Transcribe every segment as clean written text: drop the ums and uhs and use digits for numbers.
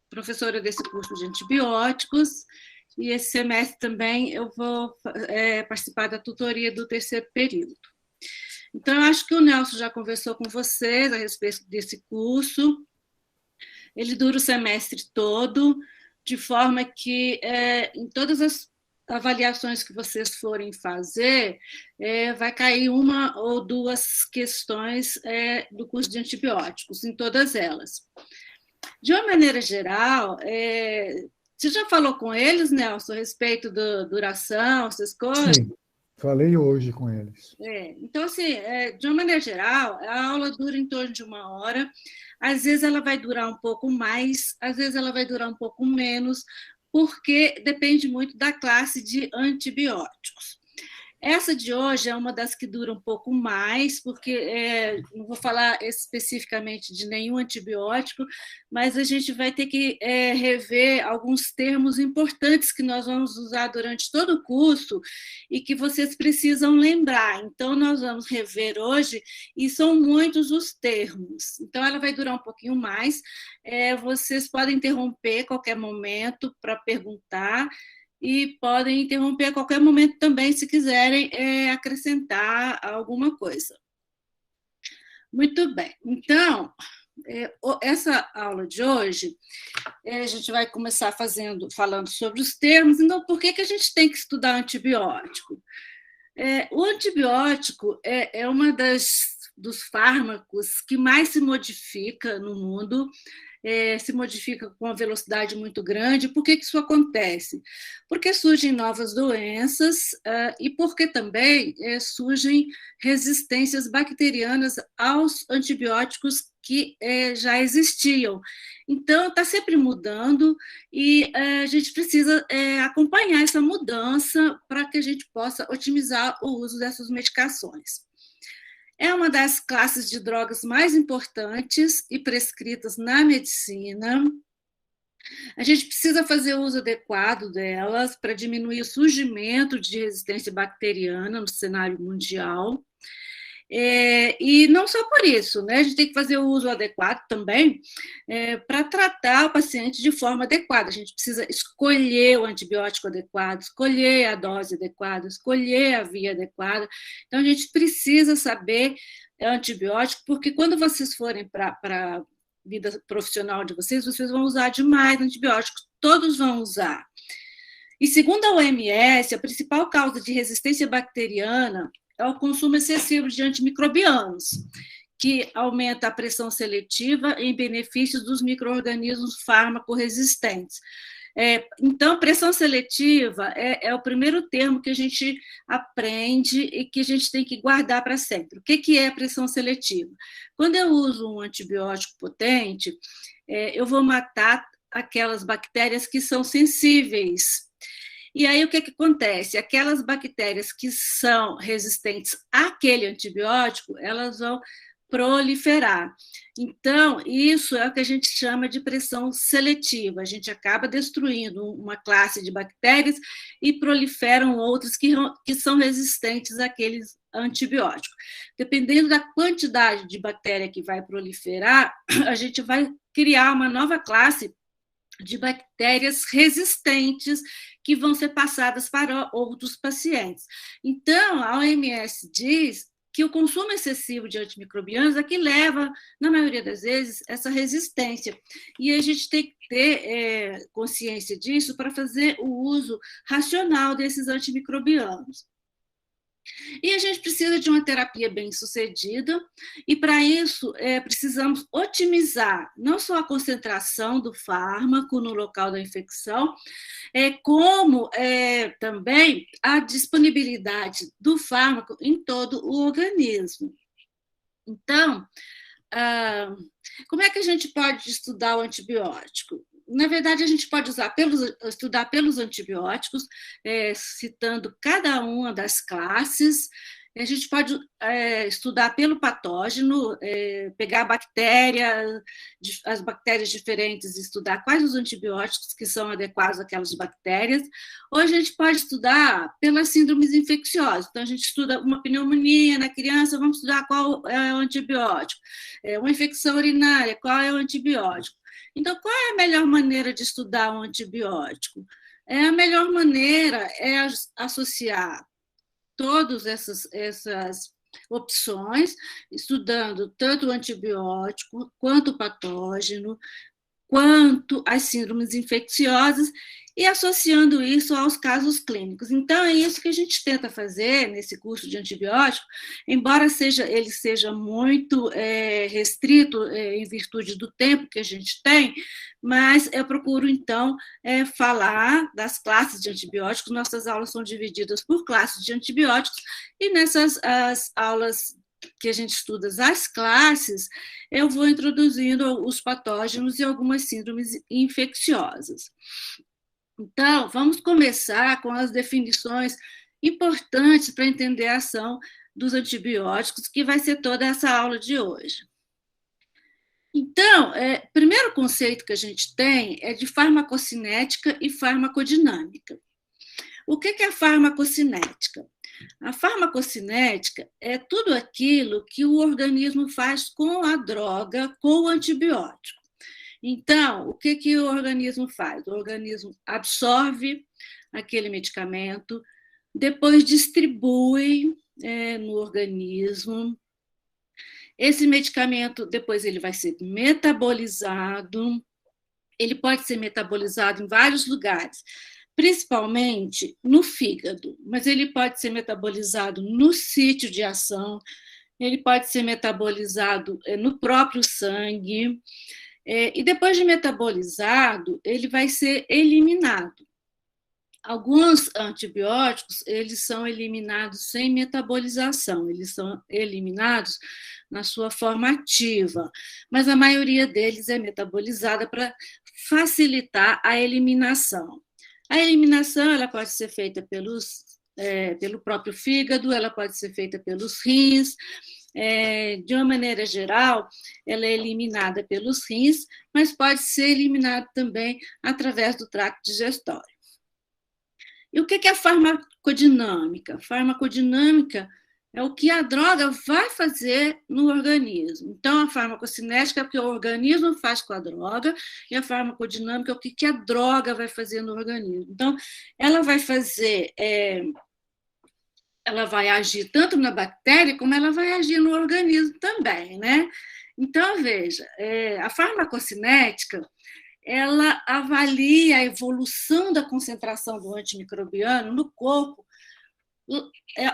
professora desse curso de antibióticos, e esse semestre também eu vou participar da tutoria do terceiro período. Então, eu acho que o Nelson já conversou com vocês a respeito desse curso. Ele dura o semestre todo, de forma que em todas as avaliações que vocês forem fazer, vai cair uma ou duas questões do curso de antibióticos, em todas elas. De uma maneira geral, você já falou com eles, Nelson, a respeito da duração, essas coisas? Sim, falei hoje com eles. Então, assim, de uma maneira geral, a aula dura em torno de 1 hora. Às vezes ela vai durar um pouco mais, às vezes ela vai durar um pouco menos, porque depende muito da classe de antibióticos. Essa de hoje é uma das que dura um pouco mais, porque não vou falar especificamente de nenhum antibiótico, mas a gente vai ter que rever alguns termos importantes que nós vamos usar durante todo o curso e que vocês precisam lembrar. Então, nós vamos rever hoje, e são muitos os termos. Então, ela vai durar um pouquinho mais. Vocês podem interromper a qualquer momento para perguntar, e podem interromper a qualquer momento também, se quiserem acrescentar alguma coisa. Muito bem. Então, essa aula de hoje, a gente vai começar falando sobre os termos. Então, por que a gente tem que estudar antibiótico? O antibiótico é uma dos fármacos que mais se modifica no mundo, se modifica com uma velocidade muito grande. Por que isso acontece? Porque surgem novas doenças e porque também surgem resistências bacterianas aos antibióticos que já existiam. Então, está sempre mudando e a gente precisa acompanhar essa mudança para que a gente possa otimizar o uso dessas medicações. É uma das classes de drogas mais importantes e prescritas na medicina. A gente precisa fazer o uso adequado delas para diminuir o surgimento de resistência bacteriana no cenário mundial. E não só por isso, né? A gente tem que fazer o uso adequado também para tratar o paciente de forma adequada. A gente precisa escolher o antibiótico adequado, escolher a dose adequada, escolher a via adequada. Então, a gente precisa saber antibiótico, porque quando vocês forem para a vida profissional de vocês vão usar demais antibióticos, todos vão usar. E segundo a OMS, a principal causa de resistência bacteriana é o consumo excessivo de antimicrobianos, que aumenta a pressão seletiva em benefício dos micro-organismos fármaco-resistentes. Então, pressão seletiva é o primeiro termo que a gente aprende e que a gente tem que guardar para sempre. O que é pressão seletiva? Quando eu uso um antibiótico potente, eu vou matar aquelas bactérias que são sensíveis. E aí, o que acontece? Aquelas bactérias que são resistentes àquele antibiótico, elas vão proliferar. Então, isso é o que a gente chama de pressão seletiva. A gente acaba destruindo uma classe de bactérias e proliferam outras que são resistentes àqueles antibióticos. Dependendo da quantidade de bactéria que vai proliferar, a gente vai criar uma nova classe de bactérias resistentes que vão ser passadas para outros pacientes. Então, a OMS diz que o consumo excessivo de antimicrobianos é que leva, na maioria das vezes, essa resistência. E a gente tem que ter consciência disso para fazer o uso racional desses antimicrobianos. E a gente precisa de uma terapia bem-sucedida, e para isso precisamos otimizar não só a concentração do fármaco no local da infecção, como também a disponibilidade do fármaco em todo o organismo. Então, como é que a gente pode estudar o antibiótico? Na verdade, a gente pode estudar pelos antibióticos, citando cada uma das classes. A gente pode estudar pelo patógeno, pegar as bactérias diferentes e estudar quais os antibióticos que são adequados àquelas bactérias. Ou a gente pode estudar pelas síndromes infecciosas. Então, a gente estuda uma pneumonia na criança, vamos estudar qual é o antibiótico. Uma infecção urinária, qual é o antibiótico. Então, qual é a melhor maneira de estudar um antibiótico? A melhor maneira é associar todas essas opções, estudando tanto o antibiótico, quanto o patógeno, quanto as síndromes infecciosas e associando isso aos casos clínicos. Então, é isso que a gente tenta fazer nesse curso de antibiótico, embora ele seja muito restrito em virtude do tempo que a gente tem, mas eu procuro, então, falar das classes de antibióticos. Nossas aulas são divididas por classes de antibióticos, e nessas as aulas que a gente estuda as classes, eu vou introduzindo os patógenos e algumas síndromes infecciosas. Então, vamos começar com as definições importantes para entender a ação dos antibióticos, que vai ser toda essa aula de hoje. Então, o primeiro conceito que a gente tem é de farmacocinética e farmacodinâmica. O que é a farmacocinética? A farmacocinética é tudo aquilo que o organismo faz com a droga, com o antibiótico. Então, o que o organismo faz? O organismo absorve aquele medicamento, depois distribui no organismo. Esse medicamento, depois ele vai ser metabolizado. Ele pode ser metabolizado em vários lugares, principalmente no fígado, mas ele pode ser metabolizado no sítio de ação, ele pode ser metabolizado no próprio sangue, e depois de metabolizado, ele vai ser eliminado. Alguns antibióticos, eles são eliminados sem metabolização, eles são eliminados na sua forma ativa, mas a maioria deles é metabolizada para facilitar a eliminação. A eliminação ela pode ser feita pelo próprio fígado, ela pode ser feita pelos rins. De uma maneira geral, ela é eliminada pelos rins, mas pode ser eliminada também através do tracto digestório. E o que é a farmacodinâmica? Farmacodinâmica é o que a droga vai fazer no organismo. Então, a farmacocinética é o que o organismo faz com a droga, e a farmacodinâmica é o que a droga vai fazer no organismo. Então, ela vai fazer, ela vai agir tanto na bactéria, como ela vai agir no organismo também, né? Então, veja, a farmacocinética, ela avalia a evolução da concentração do antimicrobiano no corpo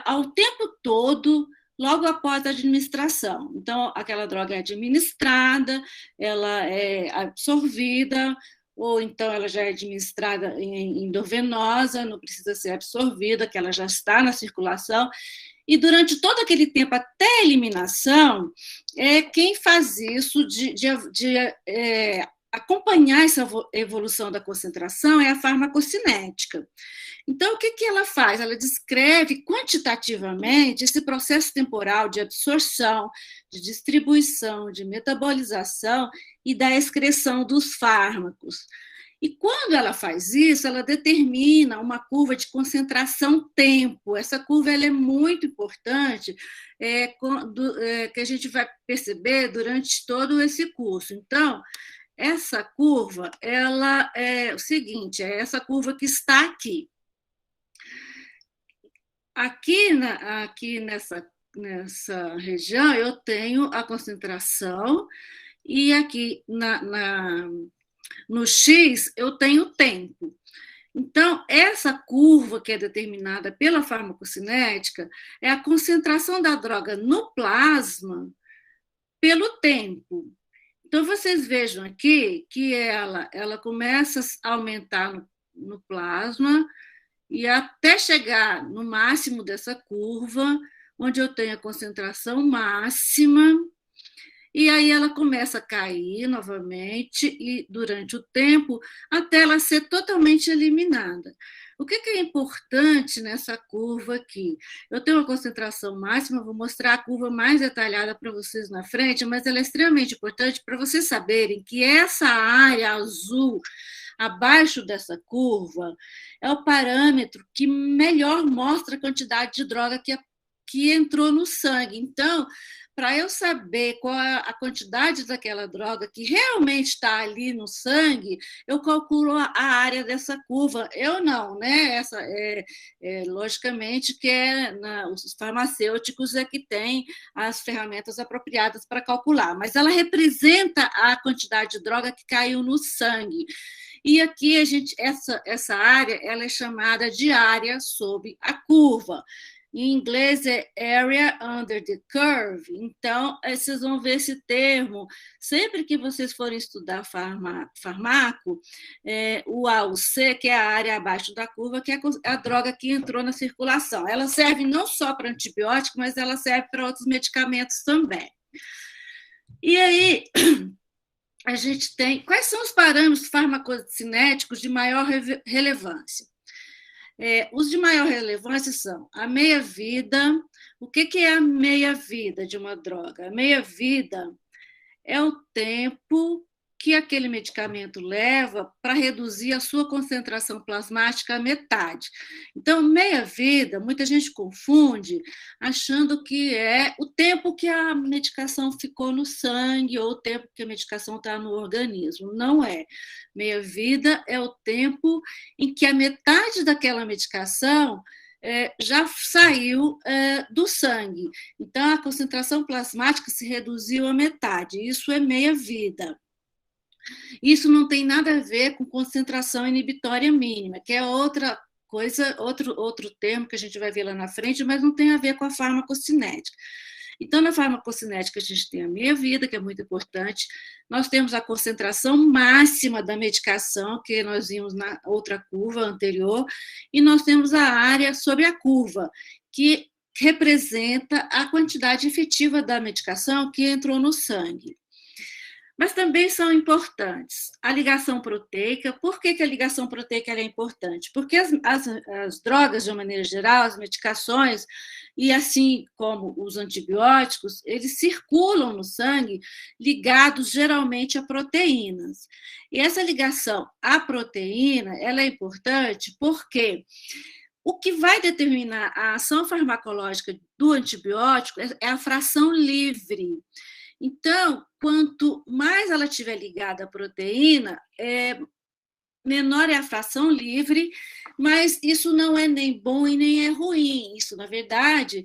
ao tempo todo, logo após a administração. Então, aquela droga é administrada, ela é absorvida, ou então ela já é administrada em endovenosa, não precisa ser absorvida, que ela já está na circulação. E durante todo aquele tempo, até a eliminação, quem faz isso de acompanhar essa evolução da concentração é a farmacocinética. Então, o que ela faz? Ela descreve quantitativamente esse processo temporal de absorção, de distribuição, de metabolização e da excreção dos fármacos. E quando ela faz isso, ela determina uma curva de concentração-tempo. Essa curva ela é muito importante, que a gente vai perceber durante todo esse curso. Então, essa curva, ela é o seguinte, é essa curva que está aqui. Aqui nessa região, eu tenho a concentração, e aqui no X, eu tenho o tempo. Então, essa curva que é determinada pela farmacocinética é a concentração da droga no plasma pelo tempo. Então, vocês vejam aqui que ela começa a aumentar no plasma e até chegar no máximo dessa curva, onde eu tenho a concentração máxima, e aí ela começa a cair novamente e durante o tempo até ela ser totalmente eliminada. O que é importante nessa curva aqui? Eu tenho uma concentração máxima, vou mostrar a curva mais detalhada para vocês na frente, mas ela é extremamente importante para vocês saberem que essa área azul abaixo dessa curva é o parâmetro que melhor mostra a quantidade de droga que entrou no sangue. Então, para eu saber qual é a quantidade daquela droga que realmente está ali no sangue, eu calculo a área dessa curva. Eu não, né? Logicamente que os farmacêuticos é que têm as ferramentas apropriadas para calcular, mas ela representa a quantidade de droga que caiu no sangue. E aqui essa área ela é chamada de área sob a curva. Em inglês é area under the curve. Então, vocês vão ver esse termo. Sempre que vocês forem estudar farmaco, o A, o C, que é a área abaixo da curva, que é a droga que entrou na circulação. Ela serve não só para antibiótico, mas ela serve para outros medicamentos também. E aí, a gente tem... Quais são os parâmetros farmacocinéticos de maior relevância? Os de maior relevância são a meia-vida. O que é a meia-vida de uma droga? A meia-vida é o tempo que aquele medicamento leva para reduzir a sua concentração plasmática à metade. Então, meia-vida, muita gente confunde, achando que é o tempo que a medicação ficou no sangue ou o tempo que a medicação está no organismo. Não é. Meia-vida é o tempo em que a metade daquela medicação já saiu do sangue. Então, a concentração plasmática se reduziu à metade. Isso é meia-vida. Isso não tem nada a ver com concentração inibitória mínima, que é outra coisa, outro termo que a gente vai ver lá na frente, mas não tem a ver com a farmacocinética. Então, na farmacocinética, a gente tem a meia-vida, que é muito importante. Nós temos a concentração máxima da medicação, que nós vimos na outra curva anterior, e nós temos a área sobre a curva, que representa a quantidade efetiva da medicação que entrou no sangue. Mas também são importantes a ligação proteica. Por que a ligação proteica é importante? Porque as drogas, de uma maneira geral, as medicações, e assim como os antibióticos, eles circulam no sangue ligados geralmente a proteínas. E essa ligação à proteína ela é importante porque o que vai determinar a ação farmacológica do antibiótico é a fração livre. Então, quanto mais ela estiver ligada à proteína, menor é a fração livre, mas isso não é nem bom e nem é ruim. Isso, na verdade,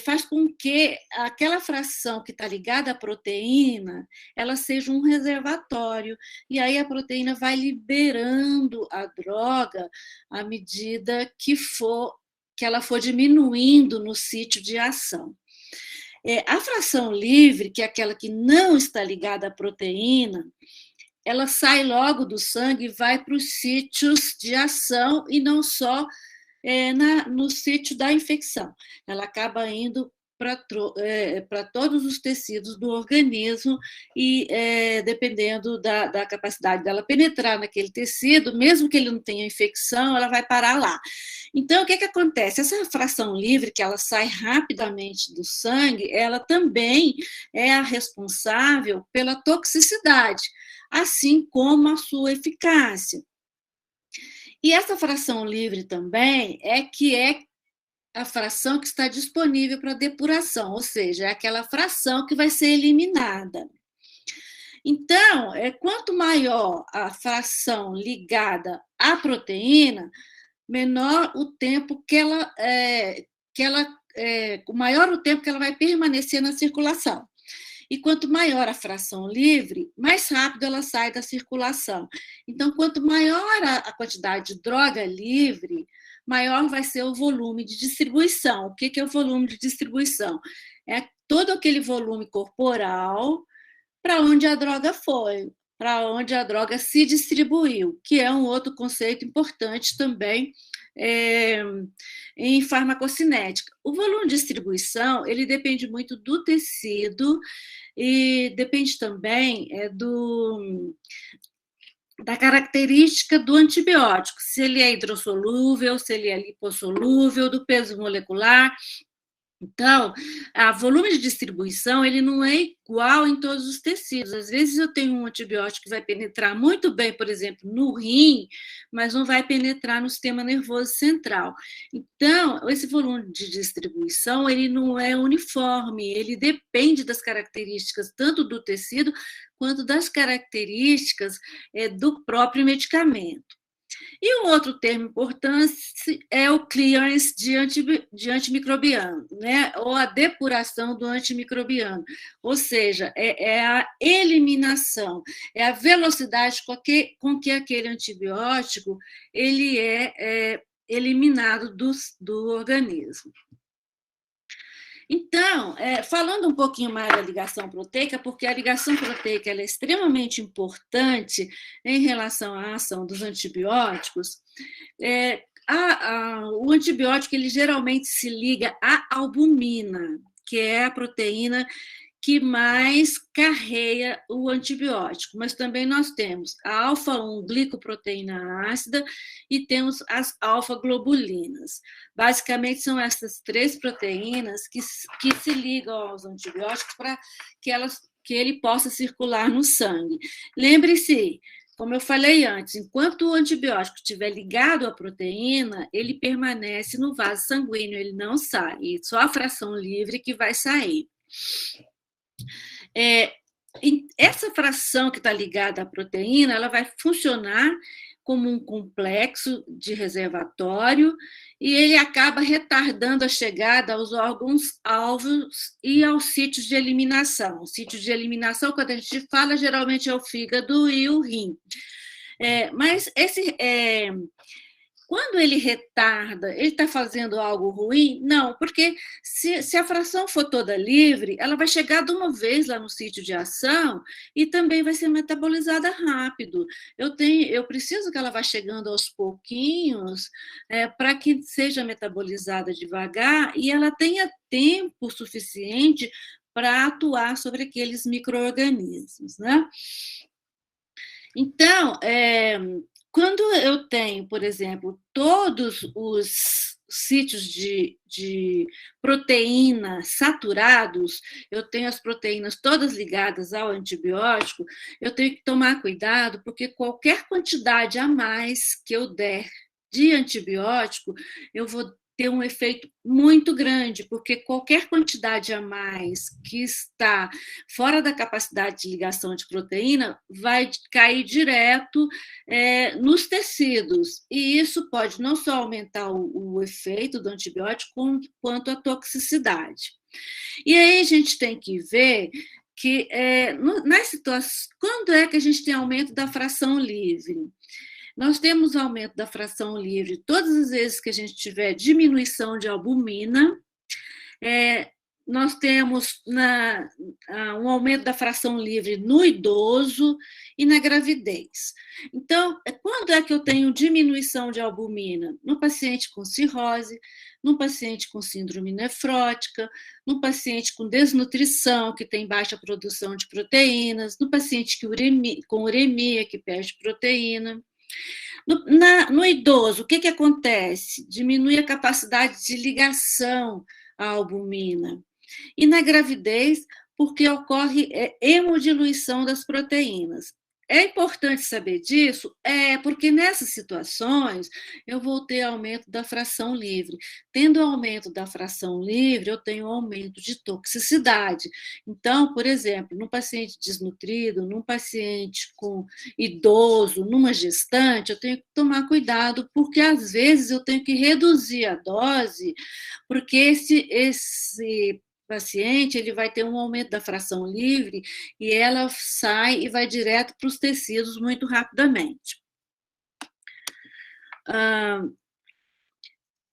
faz com que aquela fração que está ligada à proteína, ela seja um reservatório, e aí a proteína vai liberando a droga à medida que ela for diminuindo no sítio de ação. A fração livre, que é aquela que não está ligada à proteína, ela sai logo do sangue e vai para os sítios de ação e não só no sítio da infecção. Ela acaba indo para todos os tecidos do organismo e, dependendo da capacidade dela penetrar naquele tecido, mesmo que ele não tenha infecção, ela vai parar lá. Então, o que acontece? Essa fração livre, que ela sai rapidamente do sangue, ela também é a responsável pela toxicidade, assim como a sua eficácia. E essa fração livre também é a fração que está disponível para depuração, ou seja, é aquela fração que vai ser eliminada. Então, quanto maior a fração ligada à proteína, menor o tempo maior o tempo que ela vai permanecer na circulação. E quanto maior a fração livre, mais rápido ela sai da circulação. Então, quanto maior a quantidade de droga livre, maior vai ser o volume de distribuição. O que é o volume de distribuição? É todo aquele volume corporal para onde a droga foi, para onde a droga se distribuiu, que é um outro conceito importante também em farmacocinética. O volume de distribuição, ele depende muito do tecido e depende também da característica do antibiótico, se ele é hidrossolúvel, se ele é lipossolúvel, do peso molecular. Então, o volume de distribuição ele não é igual em todos os tecidos. Às vezes eu tenho um antibiótico que vai penetrar muito bem, por exemplo, no rim, mas não vai penetrar no sistema nervoso central. Então, esse volume de distribuição ele não é uniforme, ele depende das características tanto do tecido quanto das características do próprio medicamento. E um outro termo importante é o clearance de antimicrobiano, né? Ou a depuração do antimicrobiano, ou seja, é a eliminação, é a velocidade com que aquele antibiótico ele é eliminado do organismo. Então, falando um pouquinho mais da ligação proteica, porque a ligação proteica ela é extremamente importante em relação à ação dos antibióticos, o antibiótico ele geralmente se liga à albumina, que é a proteína que mais carreia o antibiótico, mas também nós temos a alfa-1 glicoproteína ácida e temos as alfa-globulinas. Basicamente, são essas três proteínas que se ligam aos antibióticos para que ele possa circular no sangue. Lembre-se, como eu falei antes, enquanto o antibiótico estiver ligado à proteína, ele permanece no vaso sanguíneo, ele não sai, e só a fração livre que vai sair. Essa fração que está ligada à proteína, ela vai funcionar como um complexo de reservatório e ele acaba retardando a chegada aos órgãos-alvos e aos sítios de eliminação. O sítio de eliminação, quando a gente fala, geralmente é o fígado e o rim. Mas quando ele retarda, ele está fazendo algo ruim? Não, porque se a fração for toda livre, ela vai chegar de uma vez lá no sítio de ação e também vai ser metabolizada rápido. Eu preciso que ela vá chegando aos pouquinhos para que seja metabolizada devagar e ela tenha tempo suficiente para atuar sobre aqueles micro-organismos, né? Então, quando eu tenho, por exemplo, todos os sítios de proteína saturados, eu tenho as proteínas todas ligadas ao antibiótico, eu tenho que tomar cuidado, porque qualquer quantidade a mais que eu der de antibiótico, eu vou ter um efeito muito grande, porque qualquer quantidade a mais que está fora da capacidade de ligação de proteína vai cair direto nos tecidos. E isso pode não só aumentar o efeito do antibiótico, quanto a toxicidade. E aí a gente tem que ver que, nas situações, quando é que a gente tem aumento da fração livre? Nós temos aumento da fração livre todas as vezes que a gente tiver diminuição de albumina, nós temos um aumento da fração livre no idoso e na gravidez. Então, quando é que eu tenho diminuição de albumina? No paciente com cirrose, no paciente com síndrome nefrótica, no paciente com desnutrição, que tem baixa produção de proteínas, no paciente com uremia, que perde proteína. No idoso, o que acontece? Diminui a capacidade de ligação à albumina. E na gravidez, porque ocorre hemodiluição das proteínas. É importante saber disso, porque nessas situações eu vou ter aumento da fração livre. Tendo aumento da fração livre, eu tenho aumento de toxicidade. Então, por exemplo, num paciente desnutrido, num paciente com idoso, numa gestante, eu tenho que tomar cuidado, porque às vezes eu tenho que reduzir a dose, porque esse paciente ele vai ter um aumento da fração livre e ela sai e vai direto para os tecidos muito rapidamente.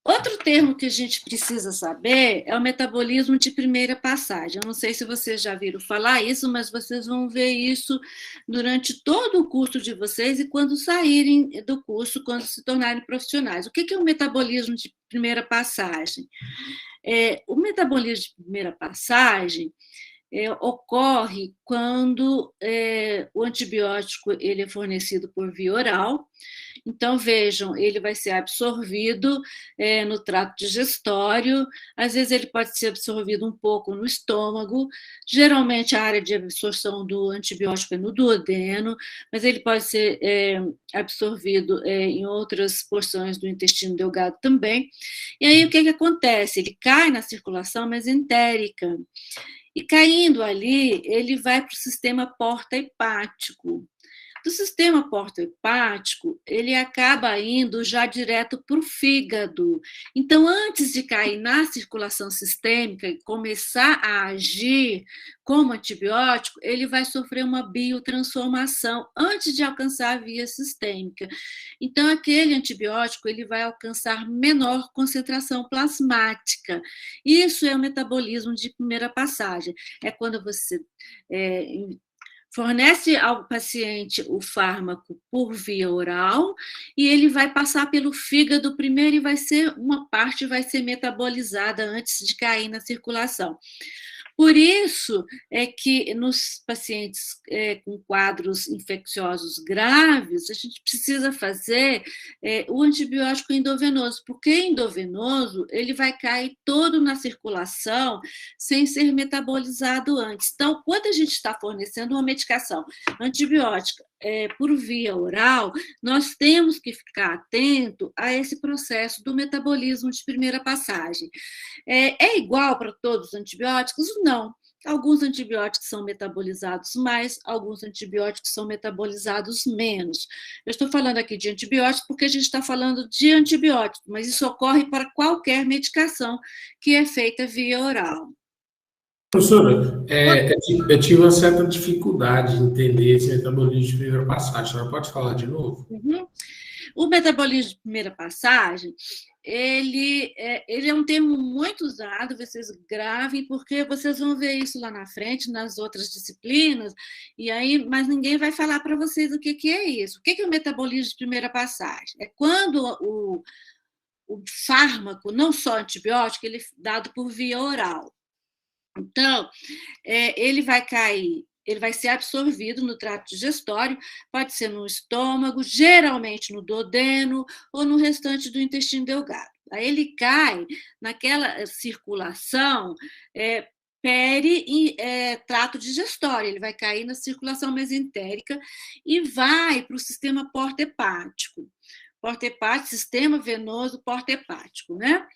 Outro termo que a gente precisa saber é o metabolismo de primeira passagem. Eu não sei se vocês já viram falar isso, mas vocês vão ver isso durante todo o curso de vocês e quando saírem do curso, quando se tornarem profissionais. O que é o metabolismo de primeira passagem? O metabolismo de primeira passagem ocorre quando o antibiótico ele é fornecido por via oral. Então, vejam, ele vai ser absorvido no trato digestório, às vezes ele pode ser absorvido um pouco no estômago, geralmente a área de absorção do antibiótico é no duodeno, mas ele pode ser absorvido em outras porções do intestino delgado também. E aí, o que acontece? Ele cai na circulação mesentérica, e caindo ali, ele vai para o sistema porta-hepático. Do sistema porto-hepático, ele acaba indo já direto para o fígado. Então, antes de cair na circulação sistêmica e começar a agir como antibiótico, ele vai sofrer uma biotransformação antes de alcançar a via sistêmica. Então, aquele antibiótico ele vai alcançar menor concentração plasmática. Isso é o metabolismo de primeira passagem. É quando você fornece ao paciente o fármaco por via oral e ele vai passar pelo fígado primeiro e uma parte vai ser metabolizada antes de cair na circulação. Por isso é que nos pacientes com quadros infecciosos graves, a gente precisa fazer o antibiótico endovenoso, porque endovenoso ele vai cair todo na circulação sem ser metabolizado antes. Então, quando a gente está fornecendo uma medicação antibiótica por via oral, nós temos que ficar atento a esse processo do metabolismo de primeira passagem. É igual para todos os antibióticos? Não. Alguns antibióticos são metabolizados mais, alguns antibióticos são metabolizados menos. Eu estou falando aqui de antibióticos porque a gente está falando de antibiótico, mas isso ocorre para qualquer medicação que é feita via oral. Professora, eu tive uma certa dificuldade em entender esse metabolismo de primeira passagem. A senhora pode falar de novo? Uhum. O metabolismo de primeira passagem, ele é um termo muito usado, vocês gravem, porque vocês vão ver isso lá na frente, nas outras disciplinas, mas ninguém vai falar para vocês o que é isso. O que é o metabolismo de primeira passagem? É quando o fármaco, não só antibiótico, ele é dado por via oral. Então, ele vai ser absorvido no trato digestório, pode ser no estômago, geralmente no duodeno ou no restante do intestino delgado. Aí ele cai naquela circulação trato digestório, ele vai cair na circulação mesentérica e vai para o sistema porta-hepático. Porta-hepático, sistema venoso porta-hepático, né?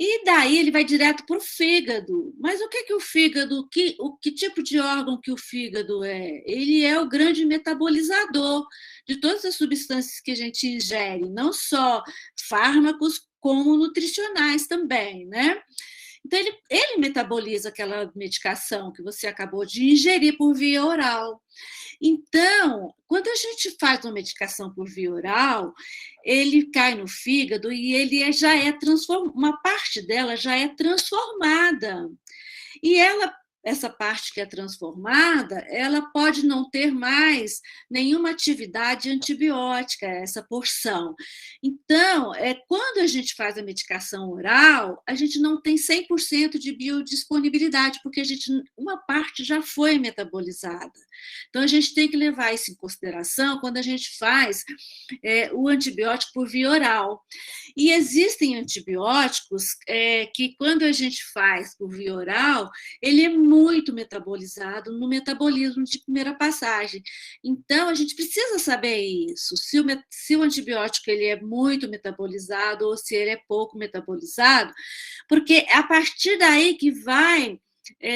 E daí ele vai direto para o fígado. Mas o que o fígado, que tipo de órgão que o fígado é? Ele é o grande metabolizador de todas as substâncias que a gente ingere, não só fármacos, como nutricionais também, né? Então, ele metaboliza aquela medicação que você acabou de ingerir por via oral. Então, quando a gente faz uma medicação por via oral, ele cai no fígado e ele já é transformado, uma parte dela já é transformada. E essa parte que é transformada, ela pode não ter mais nenhuma atividade antibiótica, essa porção. Então, quando a gente faz a medicação oral, a gente não tem 100% de biodisponibilidade, porque uma parte já foi metabolizada. Então, a gente tem que levar isso em consideração quando a gente faz o antibiótico por via oral. E existem antibióticos que, quando a gente faz por via oral, ele é muito metabolizado no metabolismo de primeira passagem. Então, a gente precisa saber isso, se o antibiótico ele é muito metabolizado ou se ele é pouco metabolizado, porque é a partir daí que vai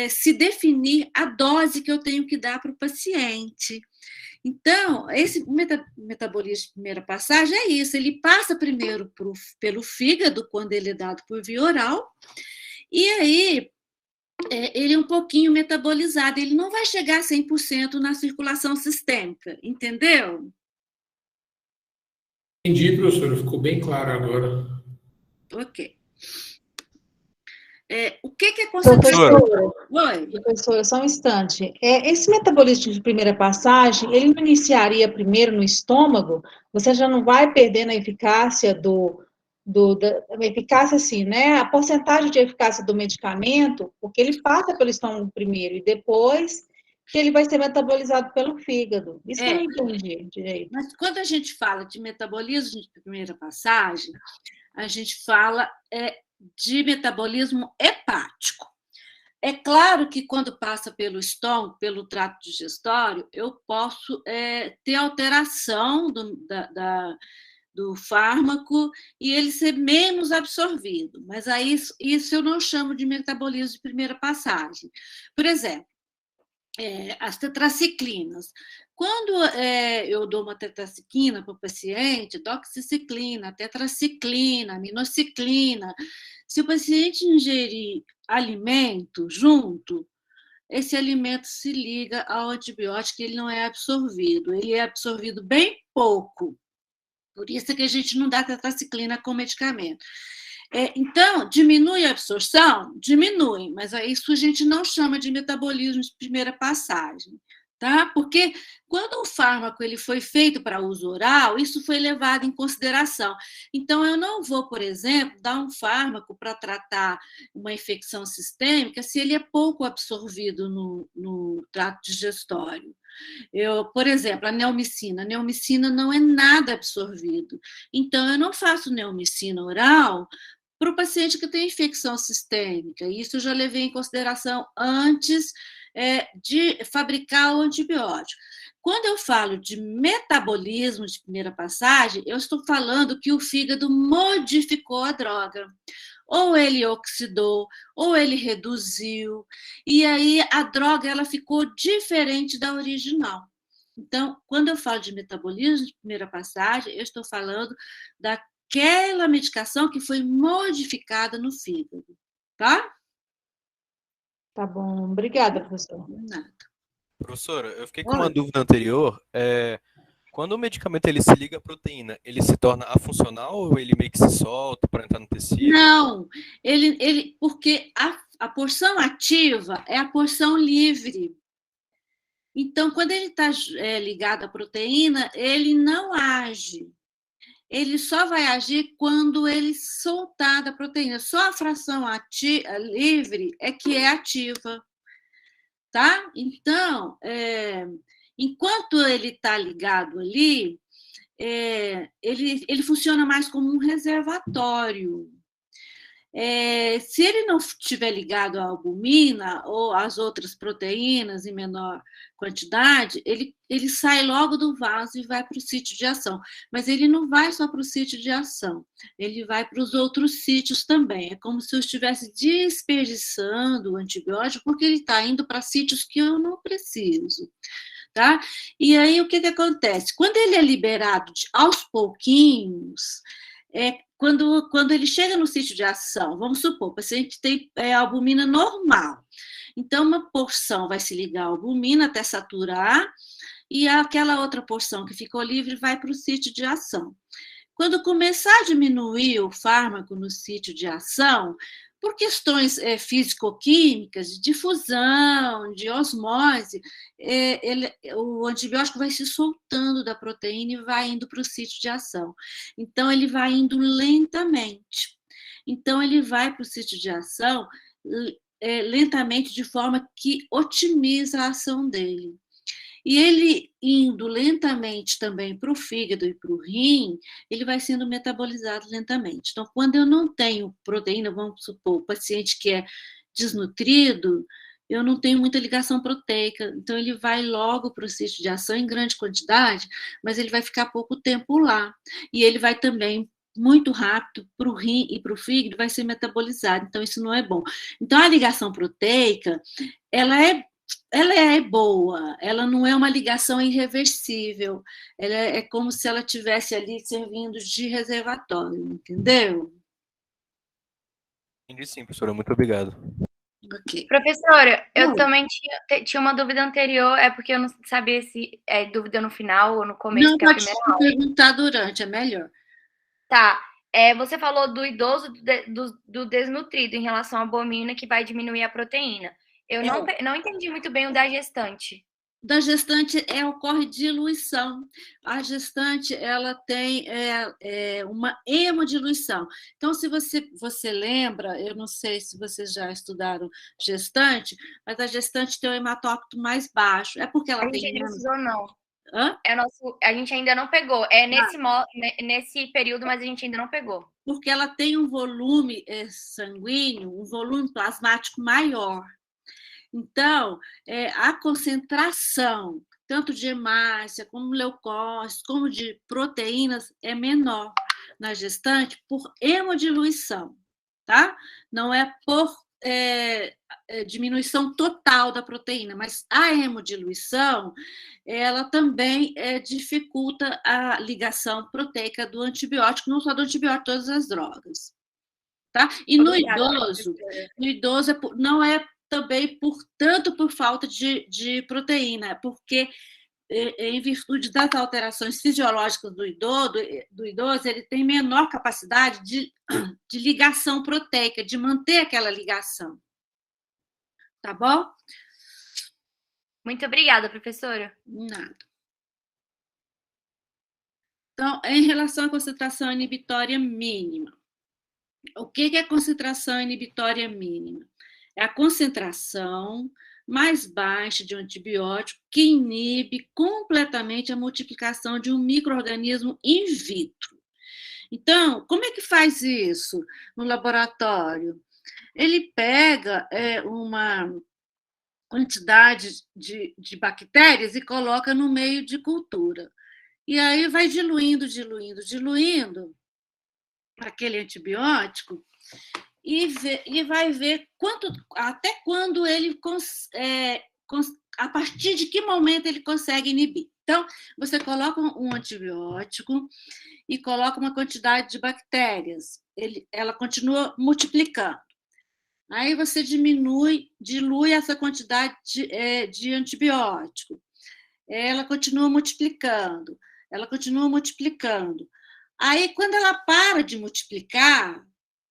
se definir a dose que eu tenho que dar para o paciente. Então, esse metabolismo de primeira passagem é isso, ele passa primeiro pelo fígado, quando ele é dado por via oral, e aí ele é um pouquinho metabolizado, ele não vai chegar a 100% na circulação sistêmica, entendeu? Entendi, professora, ficou bem claro agora. Ok. O que é concentração? Professora, só um instante. Esse metabolismo de primeira passagem, ele não iniciaria primeiro no estômago? Você já não vai perdendo a eficácia do da eficácia, assim, né? A porcentagem de eficácia do medicamento, porque ele passa pelo estômago primeiro e depois que ele vai ser metabolizado pelo fígado. Isso que eu não entendi direito. Mas quando a gente fala de metabolismo de primeira passagem, a gente fala de metabolismo hepático. É claro que quando passa pelo estômago, pelo trato digestório, eu posso ter alteração do fármaco e ele ser menos absorvido. Mas aí isso eu não chamo de metabolismo de primeira passagem. Por exemplo, as tetraciclinas. Quando eu dou uma tetraciclina para o paciente, doxiciclina, tetraciclina, minociclina, se o paciente ingerir alimento junto, esse alimento se liga ao antibiótico e ele não é absorvido. Ele é absorvido bem pouco. Por isso que a gente não dá tetraciclina com medicamento. Então, diminui a absorção? Diminui, mas isso a gente não chama de metabolismo de primeira passagem, tá? Porque quando o fármaco ele foi feito para uso oral, isso foi levado em consideração. Então, eu não vou, por exemplo, dar um fármaco para tratar uma infecção sistêmica se ele é pouco absorvido no trato digestório. Por exemplo, a neomicina não é nada absorvido. Então, eu não faço neomicina oral para o paciente que tem infecção sistêmica. Isso eu já levei em consideração antes de fabricar o antibiótico. Quando eu falo de metabolismo de primeira passagem, eu estou falando que o fígado modificou a droga. Ou ele oxidou, ou ele reduziu, e aí a droga ela ficou diferente da original. Então, quando eu falo de metabolismo de primeira passagem, eu estou falando daquela medicação que foi modificada no fígado, tá? Tá bom, obrigada, professora. Nada. Professora, eu fiquei com uma dúvida anterior. Quando o medicamento ele se liga à proteína, ele se torna afuncional ou ele meio que se solta para entrar no tecido? Não, porque a porção ativa é a porção livre. Então, quando ele está ligado à proteína, ele não age. Ele só vai agir quando ele soltar da proteína. Só a fração livre é que é ativa. Tá? Então, enquanto ele está ligado ali, ele funciona mais como um reservatório. Se ele não estiver ligado à albumina ou às outras proteínas em menor quantidade, ele sai logo do vaso e vai para o sítio de ação. Mas ele não vai só para o sítio de ação, ele vai para os outros sítios também. É como se eu estivesse desperdiçando o antibiótico, porque ele está indo para sítios que eu não preciso. Tá? E aí, o que acontece? Quando ele é liberado aos pouquinhos, quando ele chega no sítio de ação, vamos supor, o paciente tem albumina normal. Então, uma porção vai se ligar à albumina até saturar, e aquela outra porção que ficou livre vai para o sítio de ação. Quando começar a diminuir o fármaco no sítio de ação, por questões físico-químicas, de difusão, de osmose, o antibiótico vai se soltando da proteína e vai indo para o sítio de ação. Então, ele vai indo lentamente. Então, ele vai para o sítio de ação lentamente, de forma que otimiza a ação dele. E ele indo lentamente também para o fígado e para o rim, ele vai sendo metabolizado lentamente. Então, quando eu não tenho proteína, vamos supor, o paciente que é desnutrido, eu não tenho muita ligação proteica, então ele vai logo para o sítio de ação em grande quantidade, mas ele vai ficar pouco tempo lá. E ele vai também muito rápido para o rim e para o fígado, vai ser metabolizado, então isso não é bom. Então, a ligação proteica, ela é boa, ela não é uma ligação irreversível, ela é como se ela estivesse ali servindo de reservatório, entendeu? Entendi sim, professora, muito obrigado. Okay. Professora, eu também tinha uma dúvida anterior, porque eu não sabia se é dúvida no final ou no começo. Não, pode perguntar durante, é melhor. Tá, você falou do idoso do desnutrido em relação à albumina, que vai diminuir a proteína. Eu não entendi muito bem o da gestante. da gestante ocorre diluição. A gestante ela tem uma hemodiluição. Então, se você lembra, eu não sei se vocês já estudaram gestante, mas a gestante tem o hematócrito mais baixo. É porque ela A gente tem ainda menos. precisou, não. Hã? A gente ainda não pegou. Nesse período, mas a gente ainda não pegou. Porque ela tem um volume sanguíneo, um volume plasmático maior. Então, a concentração, tanto de hemácia, como leucócitos, como de proteínas, é menor na gestante por hemodiluição, tá? Não é por diminuição total da proteína, mas a hemodiluição, ela também dificulta a ligação proteica do antibiótico, não só do antibiótico, todas as drogas, tá? E no idoso não é também tanto por falta de proteína, porque em virtude das alterações fisiológicas do idoso, ele tem menor capacidade de ligação proteica, de manter aquela ligação. Tá bom? Muito obrigada, professora. Nada. Então, em relação à concentração inibitória mínima, o que é concentração inibitória mínima? É a concentração mais baixa de um antibiótico que inibe completamente a multiplicação de um micro-organismo in vitro. Então, como é que faz isso no laboratório? Ele pega uma quantidade de bactérias e coloca no meio de cultura. E aí vai diluindo aquele antibiótico e vai ver até quando ele a partir de que momento ele consegue inibir. Então, você coloca um antibiótico e coloca uma quantidade de bactérias, ela continua multiplicando. Aí você dilui essa quantidade de antibiótico. Ela continua multiplicando. Aí, quando ela para de multiplicar,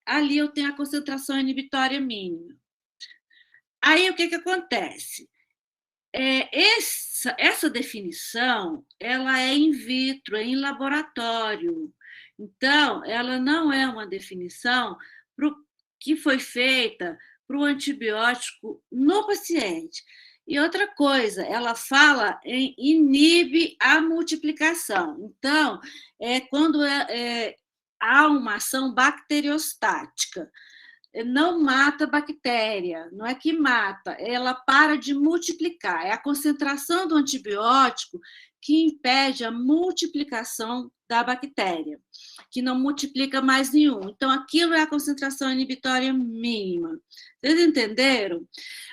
ali eu tenho a concentração inibitória mínima. Aí, o que acontece? Essa definição, ela é in vitro, é em laboratório. Então, ela não é uma definição que foi feita para o antibiótico no paciente. E outra coisa, ela fala em inibe a multiplicação. Então, quando há uma ação bacteriostática, não mata a bactéria, não é que mata, ela para de multiplicar. É a concentração do antibiótico que impede a multiplicação da bactéria, que não multiplica mais nenhum. Então, aquilo é a concentração inibitória mínima. Vocês entenderam?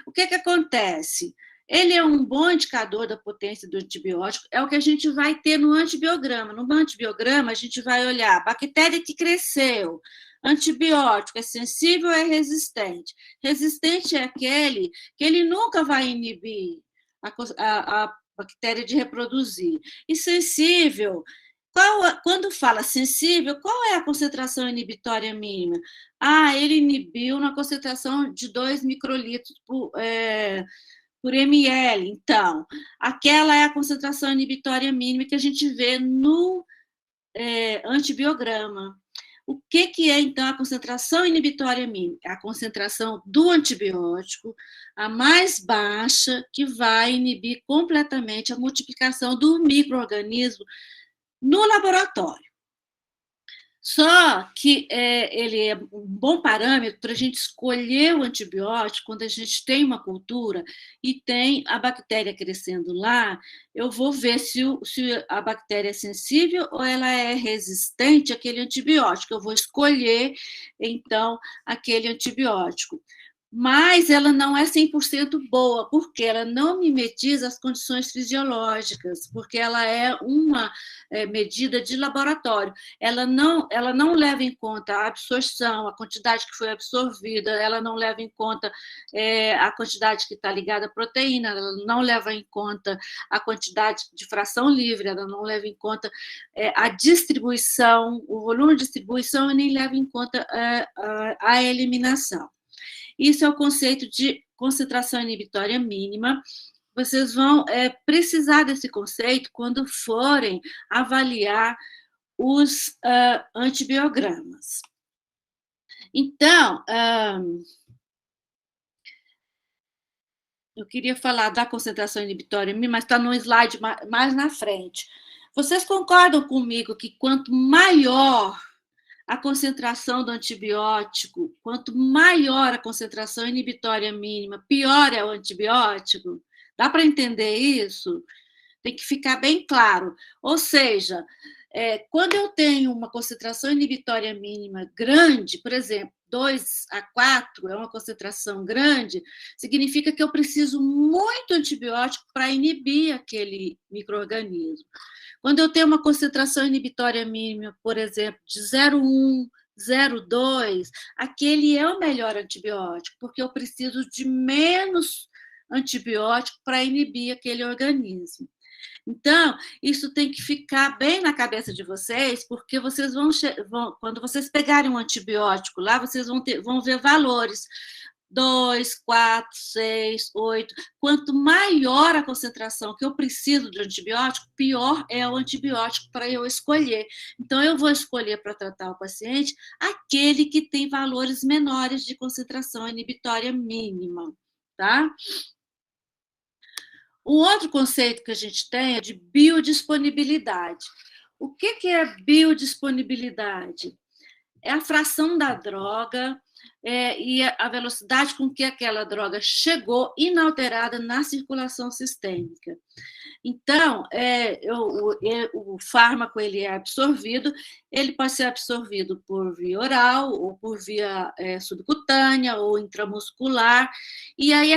O que acontece? Ele é um bom indicador da potência do antibiótico, é o que a gente vai ter no antibiograma. No antibiograma, a gente vai olhar bactéria que cresceu, antibiótico, é sensível ou é resistente? Resistente é aquele que ele nunca vai inibir a bactéria de reproduzir. E sensível, quando fala sensível, qual é a concentração inibitória mínima? Ele inibiu na concentração de 2 microlitros por ml. Então, aquela é a concentração inibitória mínima que a gente vê no antibiograma. O que é, então, a concentração inibitória mínima? É a concentração do antibiótico, a mais baixa, que vai inibir completamente a multiplicação do micro-organismo no laboratório. Só que ele é um bom parâmetro para a gente escolher o antibiótico quando a gente tem uma cultura e tem a bactéria crescendo lá. Eu vou ver se a bactéria é sensível ou ela é resistente àquele antibiótico. Eu vou escolher, então, aquele antibiótico. Mas ela não é 100% boa, porque ela não mimetiza as condições fisiológicas, porque ela é uma medida de laboratório. Ela não leva em conta a absorção, a quantidade que foi absorvida, ela não leva em conta a quantidade que está ligada à proteína, ela não leva em conta a quantidade de fração livre, ela não leva em conta a distribuição, o volume de distribuição, e nem leva em conta a eliminação. Isso é o conceito de concentração inibitória mínima, vocês vão precisar desse conceito quando forem avaliar os antibiogramas. Então, eu queria falar da concentração inibitória, mas está no slide mais na frente. Vocês concordam comigo que quanto maior a concentração do antibiótico, quanto maior a concentração inibitória mínima, pior é o antibiótico? Dá para entender isso? Tem que ficar bem claro. Ou seja, quando eu tenho uma concentração inibitória mínima grande, por exemplo, 2 a 4 é uma concentração grande, significa que eu preciso muito antibiótico para inibir aquele micro-organismo. Quando eu tenho uma concentração inibitória mínima, por exemplo, de 0,1, 0,2, aquele é o melhor antibiótico, porque eu preciso de menos antibiótico para inibir aquele organismo. Então, isso tem que ficar bem na cabeça de vocês, porque vocês vão quando vocês pegarem um antibiótico lá, vocês vão ver valores 2, 4, 6, 8. Quanto maior a concentração que eu preciso de antibiótico, pior é o antibiótico para eu escolher. Então, eu vou escolher para tratar o paciente aquele que tem valores menores de concentração inibitória mínima, tá? Um outro conceito que a gente tem é de biodisponibilidade. O que é biodisponibilidade? É a fração da droga e a velocidade com que aquela droga chegou inalterada na circulação sistêmica. Então, o fármaco ele é absorvido, ele pode ser absorvido por via oral, ou por via subcutânea, ou intramuscular, e aí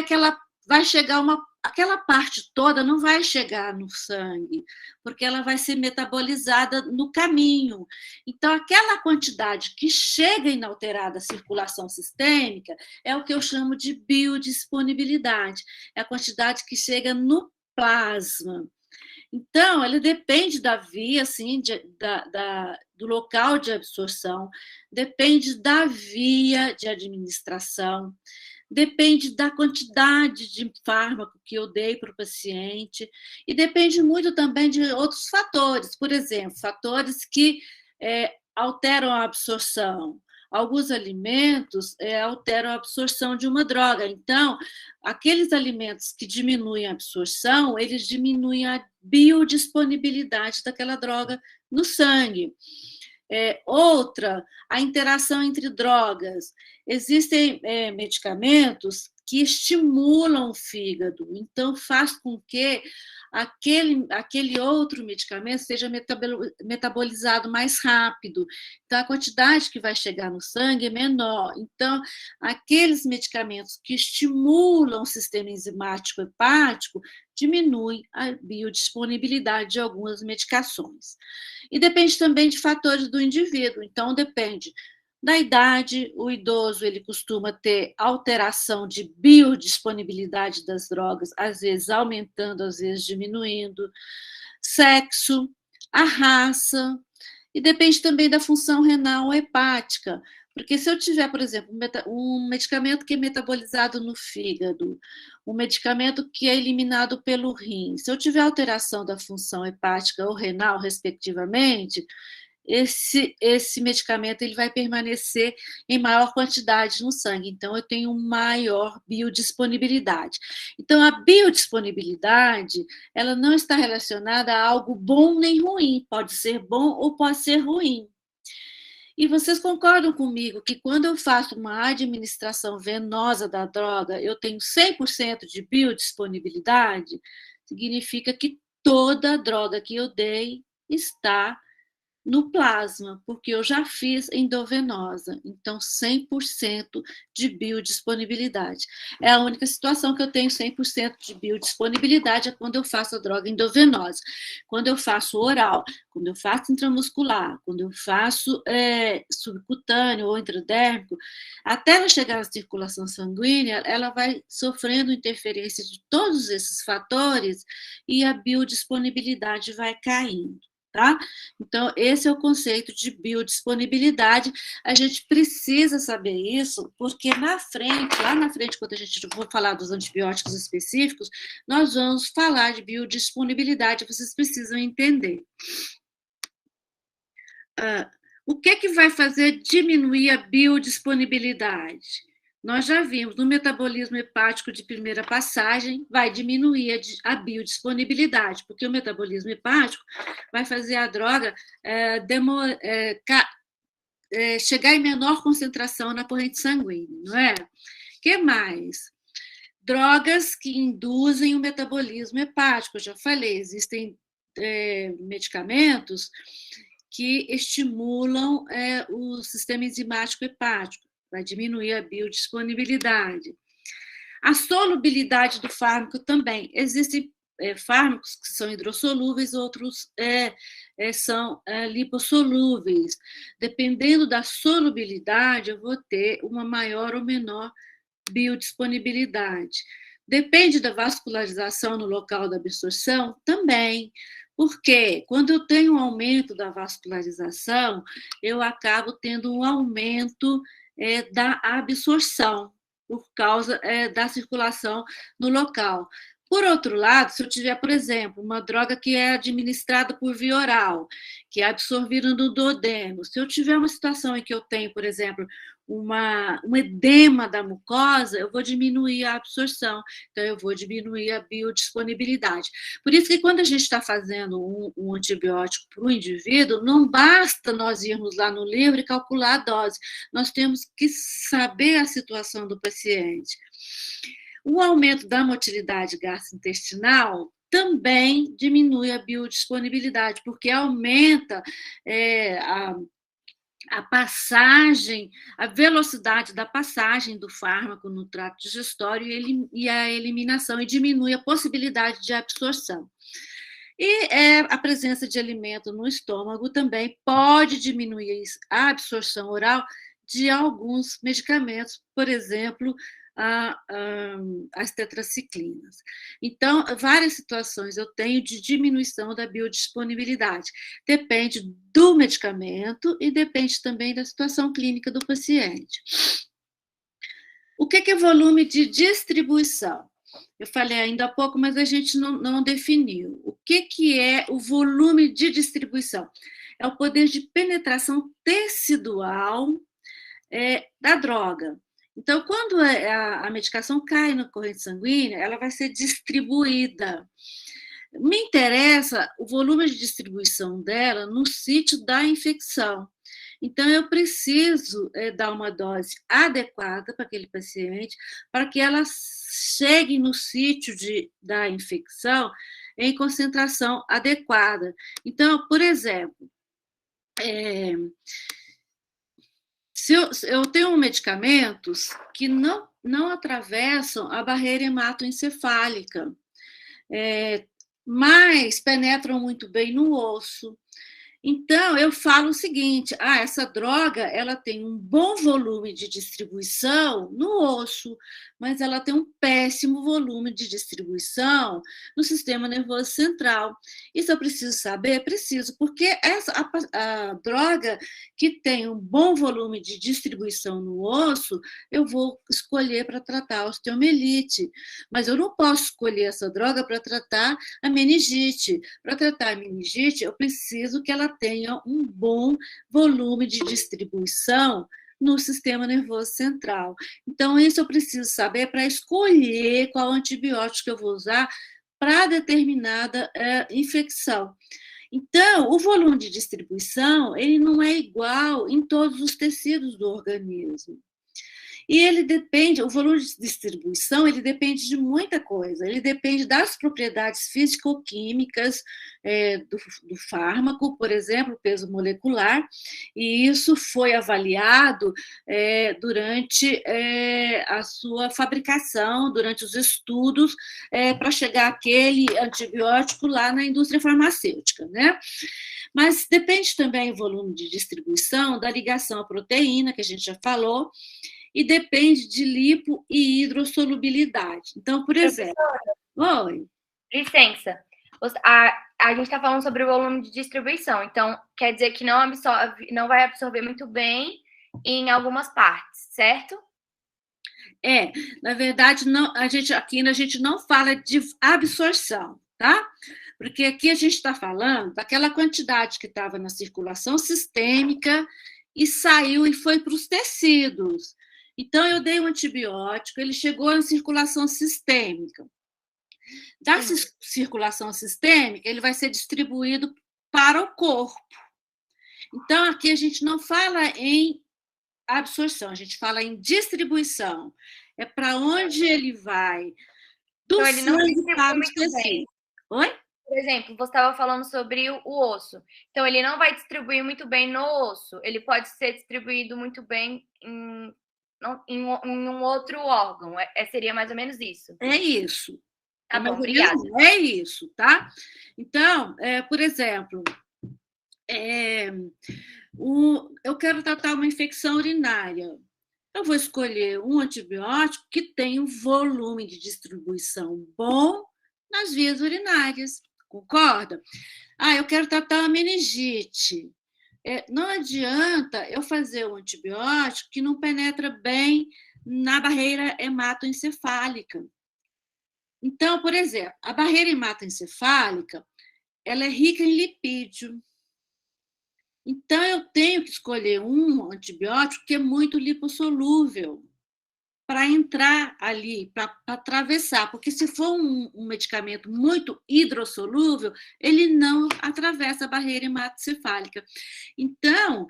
vai chegar aquela parte toda não vai chegar no sangue, porque ela vai ser metabolizada no caminho. Então, aquela quantidade que chega inalterada à circulação sistêmica é o que eu chamo de biodisponibilidade, é a quantidade que chega no plasma. Então, ele depende da via, assim, do local de absorção, depende da via de administração, depende da quantidade de fármaco que eu dei para o paciente e depende muito também de outros fatores, por exemplo, fatores que alteram a absorção. Alguns alimentos alteram a absorção de uma droga. Então, aqueles alimentos que diminuem a absorção, eles diminuem a biodisponibilidade daquela droga no sangue. Outra, a interação entre drogas. Existem medicamentos que estimulam o fígado, então faz com que aquele outro medicamento seja metabolizado mais rápido. Então, a quantidade que vai chegar no sangue é menor. Então, aqueles medicamentos que estimulam o sistema enzimático hepático diminuem a biodisponibilidade de algumas medicações. E depende também de fatores do indivíduo. Então, depende da idade, o idoso ele costuma ter alteração de biodisponibilidade das drogas, às vezes aumentando, às vezes diminuindo, sexo, a raça, e depende também da função renal ou hepática, porque se eu tiver, por exemplo, um medicamento que é metabolizado no fígado, um medicamento que é eliminado pelo rim, se eu tiver alteração da função hepática ou renal, respectivamente, esse medicamento ele vai permanecer em maior quantidade no sangue, então eu tenho maior biodisponibilidade. Então, a biodisponibilidade, ela não está relacionada a algo bom nem ruim, pode ser bom ou pode ser ruim. E vocês concordam comigo que quando eu faço uma administração venosa da droga, eu tenho 100% de biodisponibilidade? Significa que toda a droga que eu dei está no plasma, porque eu já fiz endovenosa, então 100% de biodisponibilidade. É a única situação que eu tenho 100% de biodisponibilidade é quando eu faço a droga endovenosa. Quando eu faço oral, quando eu faço intramuscular, quando eu faço subcutâneo ou intradérmico, até ela chegar à circulação sanguínea, ela vai sofrendo interferência de todos esses fatores e a biodisponibilidade vai caindo. tá? Então, esse é o conceito de biodisponibilidade. A gente precisa saber isso, porque lá na frente, quando a gente for falar dos antibióticos específicos, nós vamos falar de biodisponibilidade, vocês precisam entender. O que vai fazer diminuir a biodisponibilidade? Nós já vimos, no metabolismo hepático de primeira passagem, vai diminuir a biodisponibilidade, porque o metabolismo hepático vai fazer a droga chegar em menor concentração na corrente sanguínea, não é? O que mais? Drogas que induzem o metabolismo hepático, eu já falei, existem medicamentos que estimulam o sistema enzimático hepático, vai diminuir a biodisponibilidade. A solubilidade do fármaco também. Existem fármacos que são hidrossolúveis, outros são lipossolúveis. Dependendo da solubilidade, eu vou ter uma maior ou menor biodisponibilidade. Depende da vascularização no local da absorção também. Porque quando eu tenho um aumento da vascularização, eu acabo tendo um aumento da absorção, por causa da circulação no local. Por outro lado, se eu tiver, por exemplo, uma droga que é administrada por via oral, que é absorvida no duodeno, se eu tiver uma situação em que eu tenho, por exemplo, um edema da mucosa, eu vou diminuir a absorção, então eu vou diminuir a biodisponibilidade. Por isso que quando a gente está fazendo um antibiótico para o indivíduo, não basta nós irmos lá no livro e calcular a dose, nós temos que saber a situação do paciente. O aumento da motilidade gastrointestinal também diminui a biodisponibilidade, porque aumenta a passagem, a velocidade da passagem do fármaco no trato digestório e a eliminação, e diminui a possibilidade de absorção. E a presença de alimento no estômago também pode diminuir a absorção oral de alguns medicamentos, por exemplo, as tetraciclinas. Então, várias situações eu tenho de diminuição da biodisponibilidade. Depende do medicamento e depende também da situação clínica do paciente. O que é volume de distribuição? Eu falei ainda há pouco, mas a gente não definiu. O que é o volume de distribuição? É o poder de penetração tecidual da droga. Então, quando a medicação cai na corrente sanguínea, ela vai ser distribuída. Me interessa o volume de distribuição dela no sítio da infecção. Então, eu preciso dar uma dose adequada para aquele paciente, para que ela chegue no sítio da infecção em concentração adequada. Então, por exemplo, se eu tenho medicamentos que não atravessam a barreira hematoencefálica, mas penetram muito bem no osso. Então, eu falo o seguinte, essa droga ela tem um bom volume de distribuição no osso, mas ela tem um péssimo volume de distribuição no sistema nervoso central. Isso eu preciso saber? Preciso, porque a droga que tem um bom volume de distribuição no osso, eu vou escolher para tratar a osteomielite, mas eu não posso escolher essa droga para tratar a meningite. Para tratar a meningite, eu preciso que ela tenha um bom volume de distribuição no sistema nervoso central. Então, isso eu preciso saber para escolher qual antibiótico eu vou usar para determinada infecção. Então, o volume de distribuição, ele não é igual em todos os tecidos do organismo. E ele depende, o volume de distribuição, ele depende de muita coisa. Ele depende das propriedades físico-químicas do fármaco, por exemplo, peso molecular, e isso foi avaliado durante a sua fabricação, durante os estudos, para chegar àquele antibiótico lá na indústria farmacêutica, né? Mas depende também o volume de distribuição da ligação à proteína, que a gente já falou, e depende de lipo e hidrossolubilidade. Então, por exemplo... Oi. Licença. a gente está falando sobre o volume de distribuição, então quer dizer que não vai absorver muito bem em algumas partes, certo? Na verdade, não, a gente não fala de absorção, tá? Porque aqui a gente está falando daquela quantidade que estava na circulação sistêmica e saiu e foi para os tecidos. Então, eu dei um antibiótico, ele chegou na circulação sistêmica. Da circulação sistêmica, ele vai ser distribuído para o corpo. Então, aqui a gente não fala em absorção, a gente fala em distribuição. É para onde ele vai do então, ele não sangue para os muito bem. tecidos. Oi? Por exemplo, você estava falando sobre o osso. Então, ele não vai distribuir muito bem no osso. Ele pode ser distribuído muito bem em um outro órgão. Seria mais ou menos isso. É isso. Tá bom, obrigada. É isso, tá? Então, por exemplo, eu quero tratar uma infecção urinária. Eu vou escolher um antibiótico que tenha um volume de distribuição bom nas vias urinárias. Concorda? Eu quero tratar uma meningite. Não adianta eu fazer um antibiótico que não penetra bem na barreira hematoencefálica. Então, por exemplo, a barreira hematoencefálica, ela é rica em lipídio. Então, eu tenho que escolher um antibiótico que é muito lipossolúvel para entrar ali, para atravessar, porque se for um medicamento muito hidrossolúvel, ele não atravessa a barreira hematoencefálica. Então,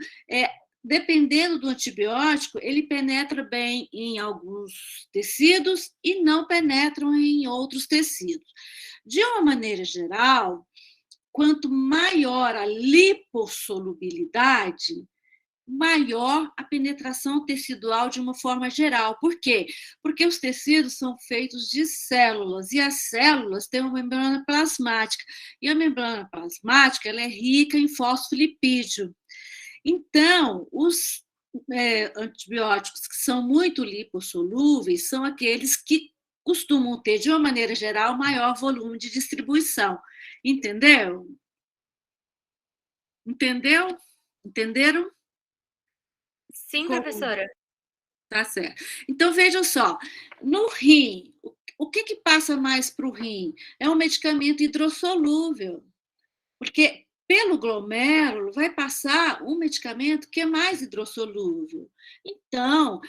dependendo do antibiótico, ele penetra bem em alguns tecidos e não penetram em outros tecidos. De uma maneira geral, quanto maior a lipossolubilidade, maior a penetração tecidual de uma forma geral. Por quê? Porque os tecidos são feitos de células, e as células têm uma membrana plasmática, e a membrana plasmática ela é rica em fosfolipídio. Então, os antibióticos que são muito lipossolúveis são aqueles que costumam ter, de uma maneira geral, maior volume de distribuição. Entendeu? Entendeu? Entenderam? Sim, professora. Tá certo. Então, vejam só, no rim, o que passa mais para o rim? É um medicamento hidrossolúvel, porque pelo glomérulo vai passar um medicamento que é mais hidrossolúvel. Então,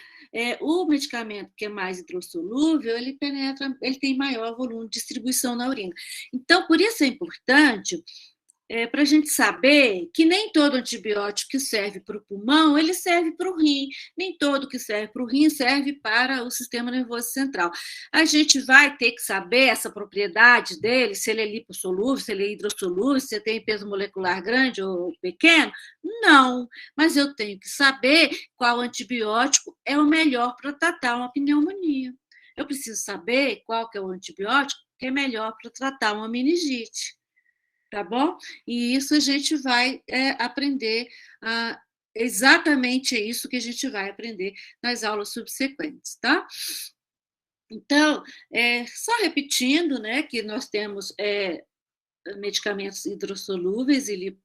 o medicamento que é mais hidrossolúvel, ele tem maior volume de distribuição na urina. Então, por isso é importante para a gente saber que nem todo antibiótico que serve para o pulmão, ele serve para o rim. Nem todo que serve para o rim serve para o sistema nervoso central. A gente vai ter que saber essa propriedade dele, se ele é lipossolúvel, se ele é hidrossolúvel, se ele tem peso molecular grande ou pequeno? Não, mas eu tenho que saber qual antibiótico é o melhor para tratar uma pneumonia. Eu preciso saber qual que é o antibiótico que é melhor para tratar uma meningite. Tá bom? E isso a gente vai aprender, exatamente isso que a gente vai aprender nas aulas subsequentes, tá? Então, só repetindo, né, que nós temos medicamentos hidrossolúveis e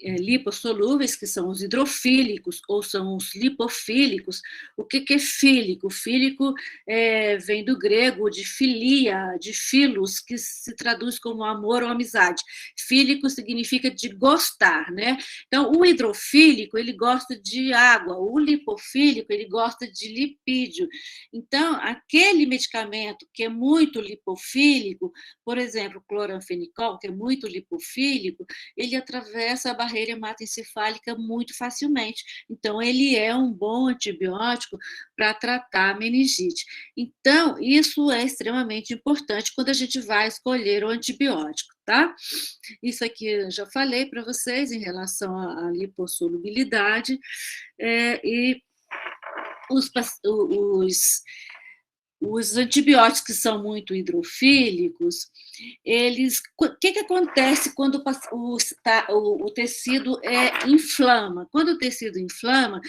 lipossolúveis, que são os hidrofílicos, ou são os lipofílicos. O que é fílico? Fílico vem do grego de filia, de filos, que se traduz como amor ou amizade. Fílico significa de gostar, né? Então, o hidrofílico, ele gosta de água, o lipofílico, ele gosta de lipídio. Então, aquele medicamento que é muito lipofílico, por exemplo, o cloranfenicol, que é muito lipofílico, ele atravessa a barreira hematoencefálica muito facilmente. Então, ele é um bom antibiótico para tratar a meningite. Então, isso é extremamente importante quando a gente vai escolher o antibiótico, tá? Isso aqui eu já falei para vocês em relação à lipossolubilidade, e Os antibióticos que são muito hidrofílicos, o que acontece quando o tecido inflama? Quando o tecido inflama,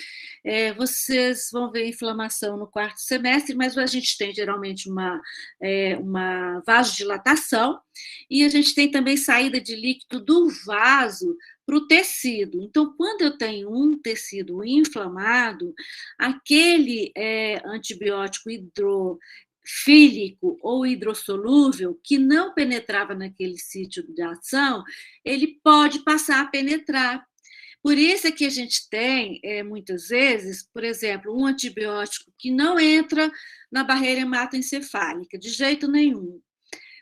vocês vão ver inflamação no quarto semestre, mas a gente tem geralmente uma vasodilatação e a gente tem também saída de líquido do vaso para o tecido. Então, quando eu tenho um tecido inflamado, aquele antibiótico hidrofílico ou hidrossolúvel que não penetrava naquele sítio de ação, ele pode passar a penetrar. Por isso é que a gente tem, muitas vezes, por exemplo, um antibiótico que não entra na barreira hematoencefálica, de jeito nenhum.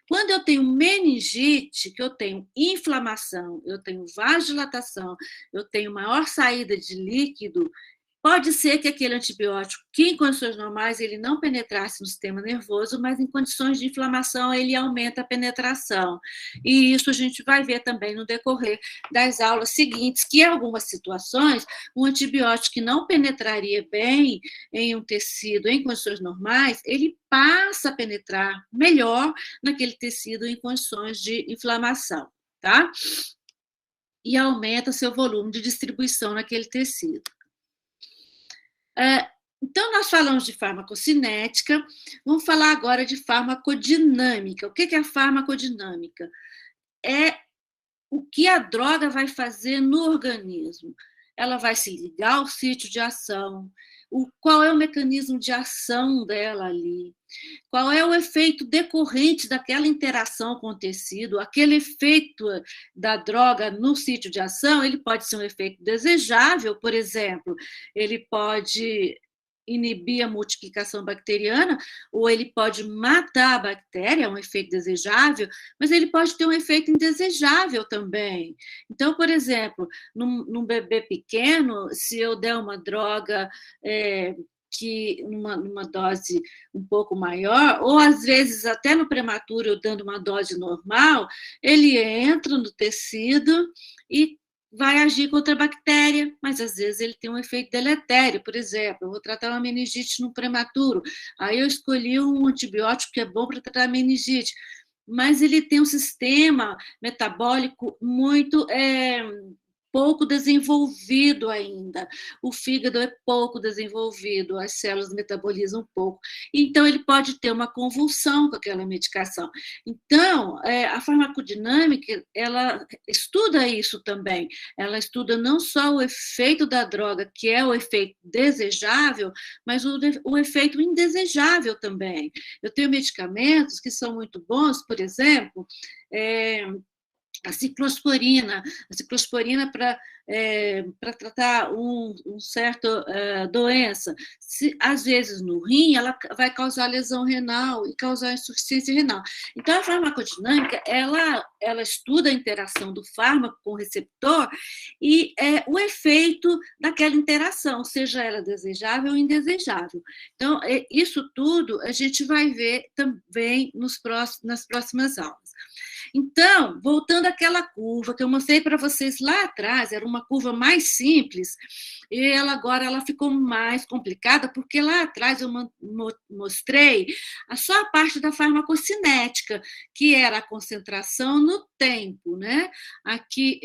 Quando eu tenho meningite, que eu tenho inflamação, eu tenho vasodilatação, eu tenho maior saída de líquido, pode ser que aquele antibiótico, que em condições normais ele não penetrasse no sistema nervoso, mas em condições de inflamação ele aumenta a penetração. E isso a gente vai ver também no decorrer das aulas seguintes, que em algumas situações, um antibiótico que não penetraria bem em um tecido em condições normais, ele passa a penetrar melhor naquele tecido em condições de inflamação, tá? E aumenta seu volume de distribuição naquele tecido. Então, nós falamos de farmacocinética, vamos falar agora de farmacodinâmica. O que é a farmacodinâmica? É o que a droga vai fazer no organismo. Ela vai se ligar ao sítio de ação, qual é o mecanismo de ação dela ali, qual é o efeito decorrente daquela interação com o tecido, aquele efeito da droga no sítio de ação, ele pode ser um efeito desejável, por exemplo, ele pode inibir a multiplicação bacteriana, ou ele pode matar a bactéria, é um efeito desejável, mas ele pode ter um efeito indesejável também. Então, por exemplo, num bebê pequeno, se eu der uma droga que numa dose um pouco maior, ou às vezes até no prematuro eu dando uma dose normal, ele entra no tecido e vai agir contra a bactéria, mas às vezes ele tem um efeito deletério. Por exemplo, eu vou tratar uma meningite no prematuro, aí eu escolhi um antibiótico que é bom para tratar a meningite, mas ele tem um sistema metabólico muito pouco desenvolvido ainda. O fígado é pouco desenvolvido, as células metabolizam pouco. Então, ele pode ter uma convulsão com aquela medicação. Então, a farmacodinâmica, ela estuda isso também. Ela estuda não só o efeito da droga, que é o efeito desejável, mas o efeito indesejável também. Eu tenho medicamentos que são muito bons, por exemplo, a ciclosporina para tratar um certo doença, às vezes no rim, ela vai causar lesão renal e causar insuficiência renal. Então, a farmacodinâmica, ela estuda a interação do fármaco com o receptor e o efeito daquela interação, seja ela desejável ou indesejável. Então, isso tudo a gente vai ver também nas próximas aulas. Então, voltando àquela curva que eu mostrei para vocês lá atrás, era uma curva mais simples, e agora ela ficou mais complicada, porque lá atrás eu mostrei só a parte da farmacocinética, que era a concentração no tempo, né? Aqui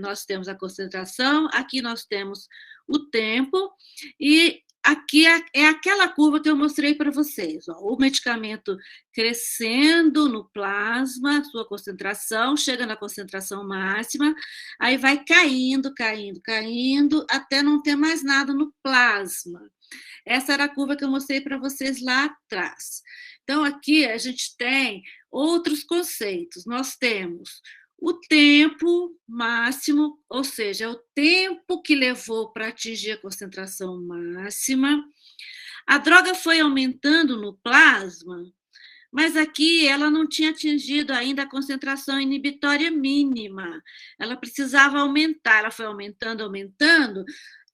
nós temos a concentração, aqui nós temos o tempo, e aqui é aquela curva que eu mostrei para vocês. Ó, o medicamento crescendo no plasma, sua concentração, chega na concentração máxima, aí vai caindo, caindo, caindo, até não ter mais nada no plasma. Essa era a curva que eu mostrei para vocês lá atrás. Então, aqui a gente tem outros conceitos. Nós temos o tempo máximo, ou seja, é o tempo que levou para atingir a concentração máxima. A droga foi aumentando no plasma, mas aqui ela não tinha atingido ainda a concentração inibitória mínima. Ela precisava aumentar, ela foi aumentando, aumentando,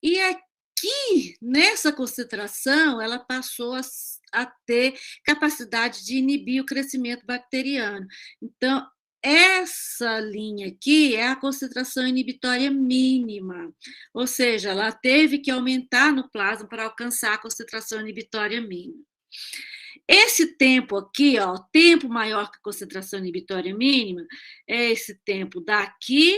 e aqui, nessa concentração, ela passou a ter capacidade de inibir o crescimento bacteriano. Então, essa linha aqui é a concentração inibitória mínima, ou seja, ela teve que aumentar no plasma para alcançar a concentração inibitória mínima. Esse tempo aqui, ó, tempo maior que a concentração inibitória mínima, é esse tempo daqui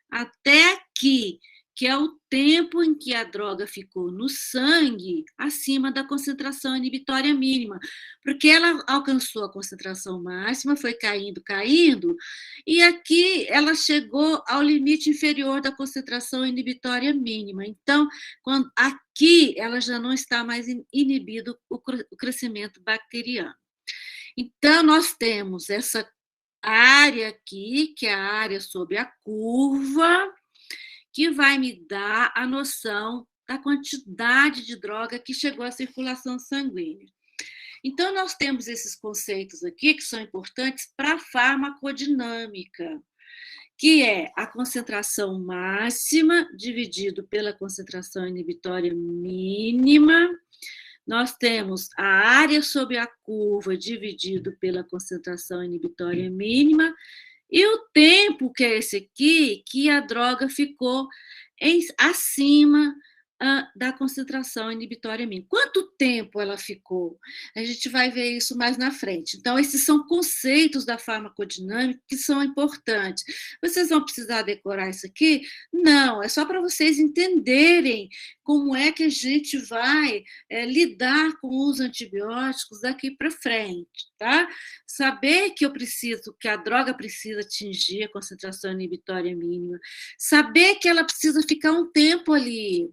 até aqui, que é o tempo em que a droga ficou no sangue acima da concentração inibitória mínima, porque ela alcançou a concentração máxima, foi caindo, caindo, e aqui ela chegou ao limite inferior da concentração inibitória mínima. Então, aqui ela já não está mais inibido o crescimento bacteriano. Então, nós temos essa área aqui, que é a área sob a curva, que vai me dar a noção da quantidade de droga que chegou à circulação sanguínea. Então, nós temos esses conceitos aqui que são importantes para a farmacodinâmica, que é a concentração máxima dividido pela concentração inibitória mínima. Nós temos a área sob a curva dividido pela concentração inibitória mínima, e o tempo, que é esse aqui, que a droga ficou acima da concentração inibitória mínima. Quanto tempo ela ficou? A gente vai ver isso mais na frente. Então, esses são conceitos da farmacodinâmica que são importantes. Vocês vão precisar decorar isso aqui? Não, é só para vocês entenderem como é que a gente vai lidar com os antibióticos daqui para frente, tá? Saber que que a droga precisa atingir a concentração inibitória mínima, saber que ela precisa ficar um tempo ali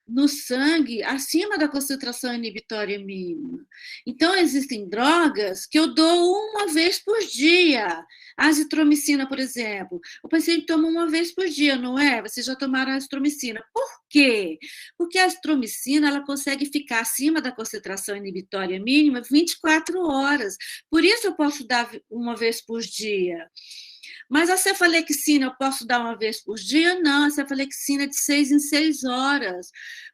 no sangue acima da concentração inibitória mínima. Então, existem drogas que eu dou uma vez por dia. A azitromicina, por exemplo. O paciente toma uma vez por dia, não é? Vocês já tomaram a azitromicina. Por quê? Porque a azitromicina ela consegue ficar acima da concentração inibitória mínima 24 horas. Por isso eu posso dar uma vez por dia. Mas a cefalexina eu posso dar uma vez por dia? Não, a cefalexina é de 6 em 6 horas,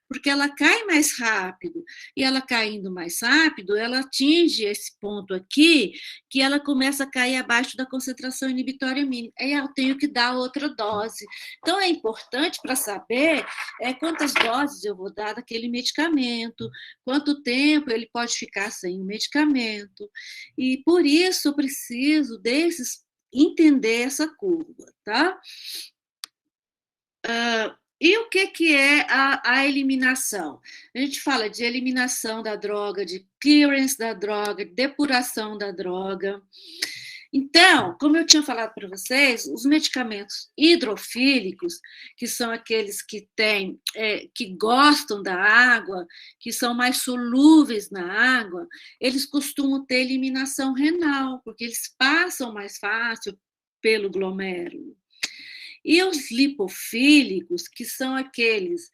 porque ela cai mais rápido. E ela caindo mais rápido, ela atinge esse ponto aqui, que ela começa a cair abaixo da concentração inibitória mínima. Aí eu tenho que dar outra dose. Então, é importante para saber quantas doses eu vou dar daquele medicamento, quanto tempo ele pode ficar sem o medicamento. E, por isso, eu preciso entender essa curva, tá? E o que é a eliminação? A gente fala de eliminação da droga, de clearance da droga, depuração da droga. Então, como eu tinha falado para vocês, os medicamentos hidrofílicos, que são aqueles que que gostam da água, que são mais solúveis na água, eles costumam ter eliminação renal, porque eles passam mais fácil pelo glomérulo. E os lipofílicos, que são aqueles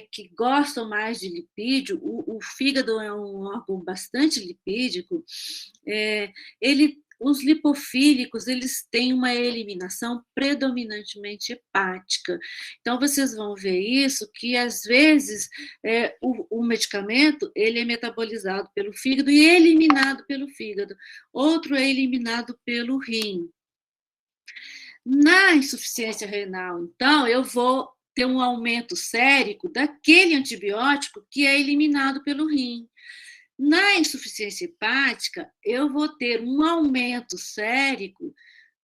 que gostam mais de lipídio, o fígado é um órgão bastante lipídico, os lipofílicos, eles têm uma eliminação predominantemente hepática. Então, vocês vão ver isso, que às vezes o medicamento ele é metabolizado pelo fígado e eliminado pelo fígado. Outro é eliminado pelo rim. Na insuficiência renal, então, eu vou ter um aumento sérico daquele antibiótico que é eliminado pelo rim. Na insuficiência hepática, eu vou ter um aumento sérico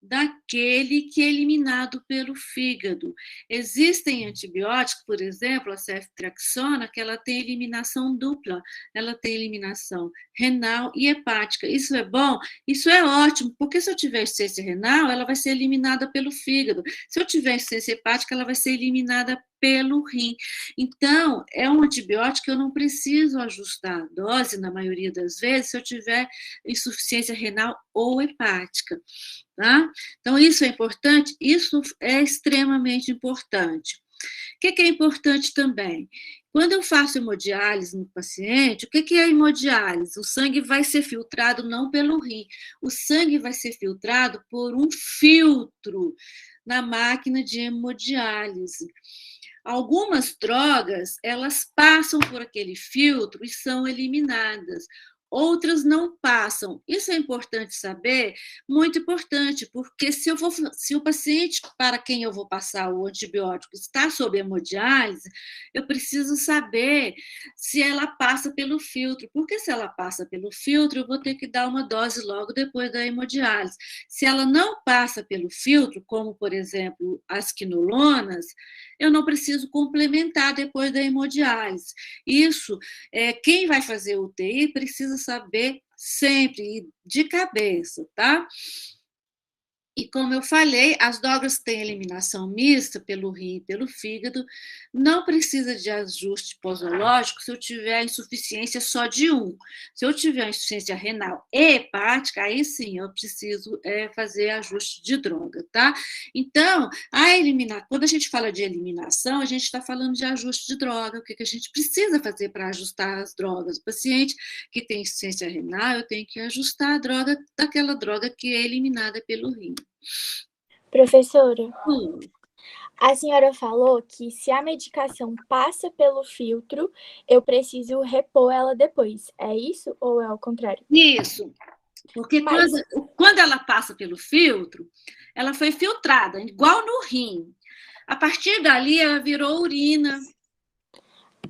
daquele que é eliminado pelo fígado. Existem antibióticos, por exemplo, a ceftriaxona, que ela tem eliminação dupla, ela tem eliminação renal e hepática. Isso é bom? Isso é ótimo, porque se eu tiver insuficiência renal, ela vai ser eliminada pelo fígado. Se eu tiver insuficiência hepática, ela vai ser eliminada pelo rim. Então, é um antibiótico que eu não preciso ajustar a dose, na maioria das vezes, se eu tiver insuficiência renal ou hepática. Tá? Então, isso é importante? Isso é extremamente importante. O que é importante também? Quando eu faço hemodiálise no paciente, o que é a hemodiálise? O sangue vai ser filtrado não pelo rim, o sangue vai ser filtrado por um filtro na máquina de hemodiálise. Algumas drogas, elas passam por aquele filtro e são eliminadas. outras não passam. Isso é importante saber, muito importante, porque se o paciente para quem eu vou passar o antibiótico está sob hemodiálise, eu preciso saber se ela passa pelo filtro, porque se ela passa pelo filtro, eu vou ter que dar uma dose logo depois da hemodiálise. Se ela não passa pelo filtro, como, por exemplo, as quinolonas, eu não preciso complementar depois da hemodiálise. Isso, quem vai fazer UTI precisa saber sempre, de cabeça, tá? E como eu falei, as drogas têm eliminação mista pelo rim e pelo fígado, não precisa de ajuste posológico se eu tiver insuficiência só de um. Se eu tiver insuficiência renal e hepática, aí sim eu preciso fazer ajuste de droga, tá? Então, quando a gente fala de eliminação, a gente está falando de ajuste de droga, o que a gente precisa fazer para ajustar as drogas. O paciente que tem insuficiência renal, eu tenho que ajustar a droga daquela droga que é eliminada pelo rim. Professora, a senhora falou que se a medicação passa pelo filtro, eu preciso repor ela depois. É isso ou é ao contrário? Isso, porque quando ela passa pelo filtro, ela foi filtrada, igual no rim. A partir dali, ela virou urina.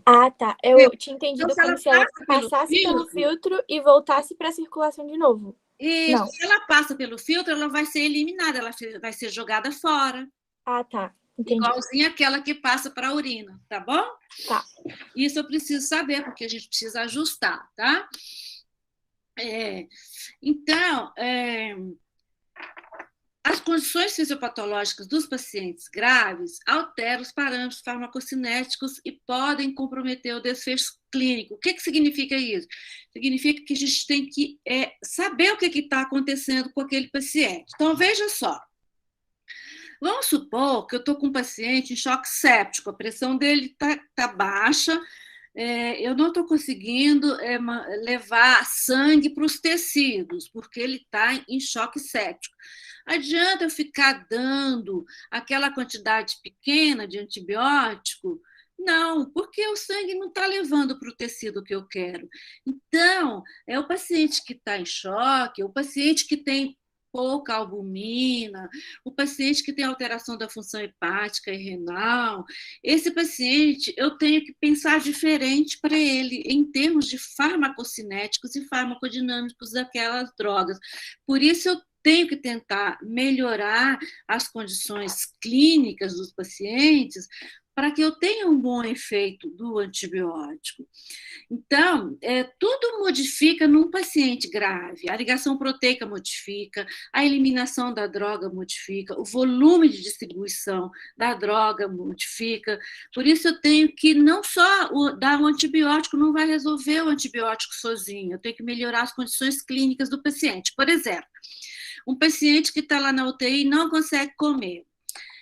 Ah, tá. Eu tinha entendido Então, como se ela passasse pelo filtro e voltasse para a circulação de novo. Isso, se ela passa pelo filtro, ela vai ser eliminada, ela vai ser jogada fora. Ah, tá. Entendi. Igualzinha aquela que passa para a urina, tá bom? Tá. Isso eu preciso saber, porque a gente precisa ajustar, tá? Então, as condições fisiopatológicas dos pacientes graves alteram os parâmetros farmacocinéticos e podem comprometer o desfecho clínico. O que significa isso? Significa que a gente tem que saber o que está acontecendo com aquele paciente. Então, veja só. Vamos supor que eu estou com um paciente em choque séptico, a pressão dele está baixa, eu não estou conseguindo levar sangue para os tecidos, porque ele está em choque séptico. Adianta eu ficar dando aquela quantidade pequena de antibiótico? Não, porque o sangue não está levando para o tecido que eu quero. Então, é o paciente que está em choque, o paciente que tem pouca albumina, o paciente que tem alteração da função hepática e renal, esse paciente eu tenho que pensar diferente para ele em termos de farmacocinéticos e farmacodinâmicos daquelas drogas. Por isso eu tenho que tentar melhorar as condições clínicas dos pacientes para que eu tenha um bom efeito do antibiótico. Então, tudo modifica num paciente grave. A ligação proteica modifica, a eliminação da droga modifica, o volume de distribuição da droga modifica. Por isso, eu tenho que não só dar um antibiótico, não vai resolver o antibiótico sozinho. Eu tenho que melhorar as condições clínicas do paciente. Por exemplo, um paciente que está lá na UTI e não consegue comer.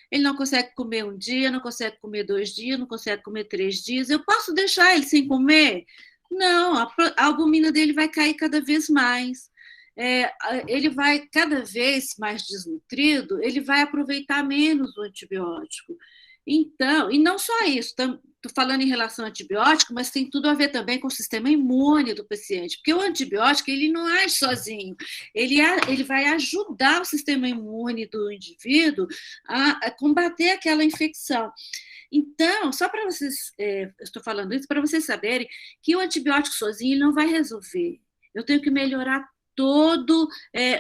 Ele não consegue comer um dia, não consegue comer 2 dias, não consegue comer 3 dias. Eu posso deixar ele sem comer? Não, a albumina dele vai cair cada vez mais. Ele vai cada vez mais desnutrido, ele vai aproveitar menos o antibiótico. Então, e não só isso, estou falando em relação ao antibiótico, mas tem tudo a ver também com o sistema imune do paciente, porque o antibiótico ele não age sozinho, ele vai ajudar o sistema imune do indivíduo a combater aquela infecção. Então, só para vocês, estou falando isso para vocês saberem que o antibiótico sozinho ele não vai resolver. Eu tenho que melhorar todo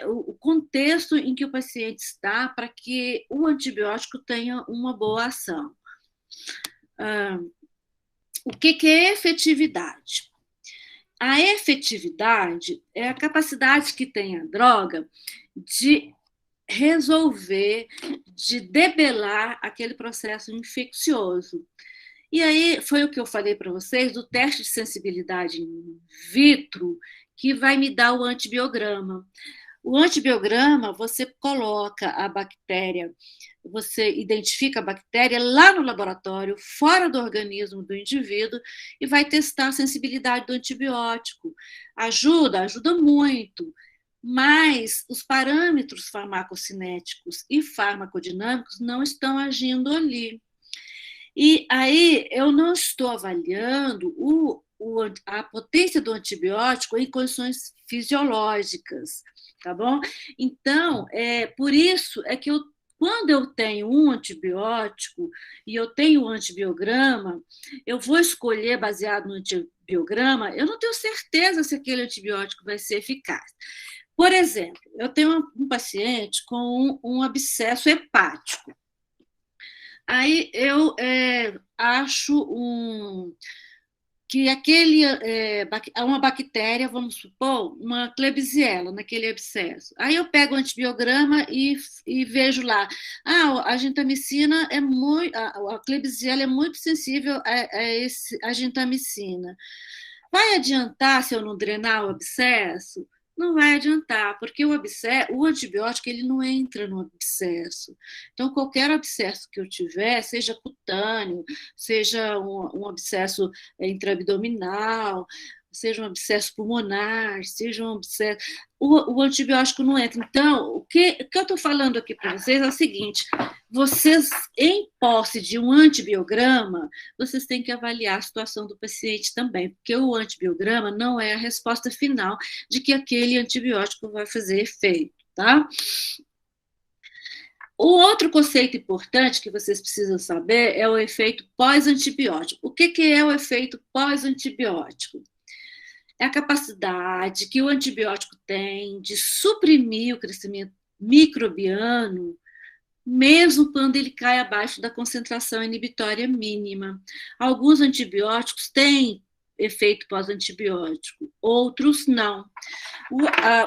o contexto em que o paciente está para que o antibiótico tenha uma boa ação. O que é efetividade? A efetividade é a capacidade que tem a droga de resolver, de debelar aquele processo infeccioso. E aí foi o que eu falei para vocês do teste de sensibilidade in vitro, que vai me dar o antibiograma. O antibiograma, você coloca a bactéria, você identifica a bactéria lá no laboratório, fora do organismo do indivíduo, e vai testar a sensibilidade do antibiótico. Ajuda muito, mas os parâmetros farmacocinéticos e farmacodinâmicos não estão agindo ali. E aí eu não estou avaliando a potência do antibiótico em condições fisiológicas, tá bom? Então, por isso é que quando eu tenho um antibiótico e eu tenho um antibiograma, eu vou escolher baseado no antibiograma, eu não tenho certeza se aquele antibiótico vai ser eficaz. Por exemplo, eu tenho um paciente com um abscesso hepático. Aí eu acho que uma bactéria, vamos supor, uma Klebsiella naquele abscesso. Aí eu pego o antibiograma e vejo lá, a gentamicina a Klebsiella é muito sensível a gentamicina. Vai adiantar se eu não drenar o abscesso? Não vai adiantar, porque o antibiótico ele não entra no abscesso. Então, qualquer abscesso que eu tiver, seja cutâneo, seja um abscesso intraabdominal, seja um abscesso pulmonar, seja um abscesso... O antibiótico não entra. Então, o que eu estou falando aqui para vocês é o seguinte, vocês, em posse de um antibiograma, vocês têm que avaliar a situação do paciente também, porque o antibiograma não é a resposta final de que aquele antibiótico vai fazer efeito, tá? O outro conceito importante que vocês precisam saber é o efeito pós-antibiótico. O que é o efeito pós-antibiótico? É a capacidade que o antibiótico tem de suprimir o crescimento microbiano, mesmo quando ele cai abaixo da concentração inibitória mínima. Alguns antibióticos têm efeito pós-antibiótico, outros não.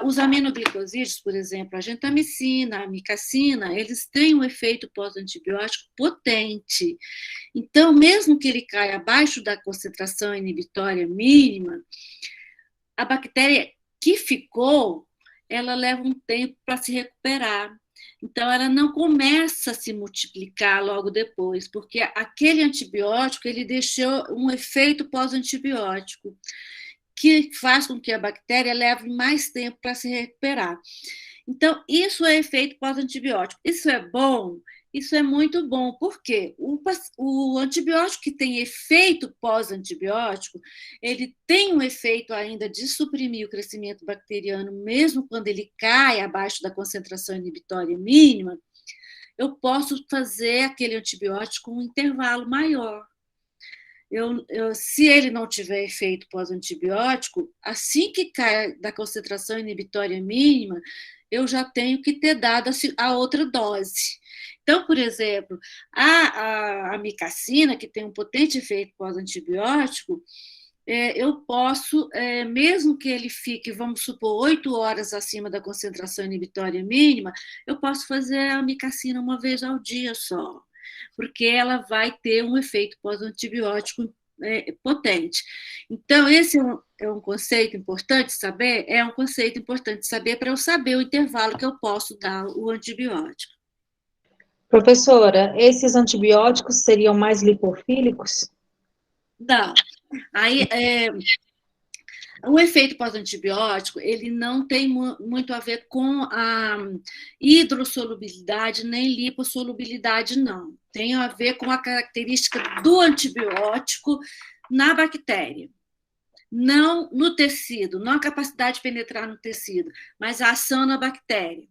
Os aminoglicosídeos, por exemplo, a gentamicina, a amicacina, eles têm um efeito pós-antibiótico potente. Então, mesmo que ele caia abaixo da concentração inibitória mínima, a bactéria que ficou, ela leva um tempo para se recuperar. Então, ela não começa a se multiplicar logo depois, porque aquele antibiótico, ele deixou um efeito pós-antibiótico, que faz com que a bactéria leve mais tempo para se recuperar. Então, isso é efeito pós-antibiótico. Isso é bom? Isso é muito bom, porque o antibiótico que tem efeito pós-antibiótico, ele tem um efeito ainda de suprimir o crescimento bacteriano, mesmo quando ele cai abaixo da concentração inibitória mínima, eu posso fazer aquele antibiótico com um intervalo maior. Se ele não tiver efeito pós-antibiótico, assim que cai da concentração inibitória mínima, eu já tenho que ter dado a outra dose. Então, por exemplo, a amicacina, que tem um potente efeito pós-antibiótico, eu posso, mesmo que ele fique, vamos supor, 8 horas acima da concentração inibitória mínima, eu posso fazer a amicacina uma vez ao dia só, porque ela vai ter um efeito pós-antibiótico potente. Então, esse é um conceito importante saber? É um conceito importante saber para eu saber o intervalo que eu posso dar o antibiótico. Professora, esses antibióticos seriam mais lipofílicos? Não. Aí, o efeito pós-antibiótico, ele não tem muito a ver com a hidrossolubilidade nem lipossolubilidade, não. Tem a ver com a característica do antibiótico na bactéria. Não no tecido, não a capacidade de penetrar no tecido, mas a ação na bactéria.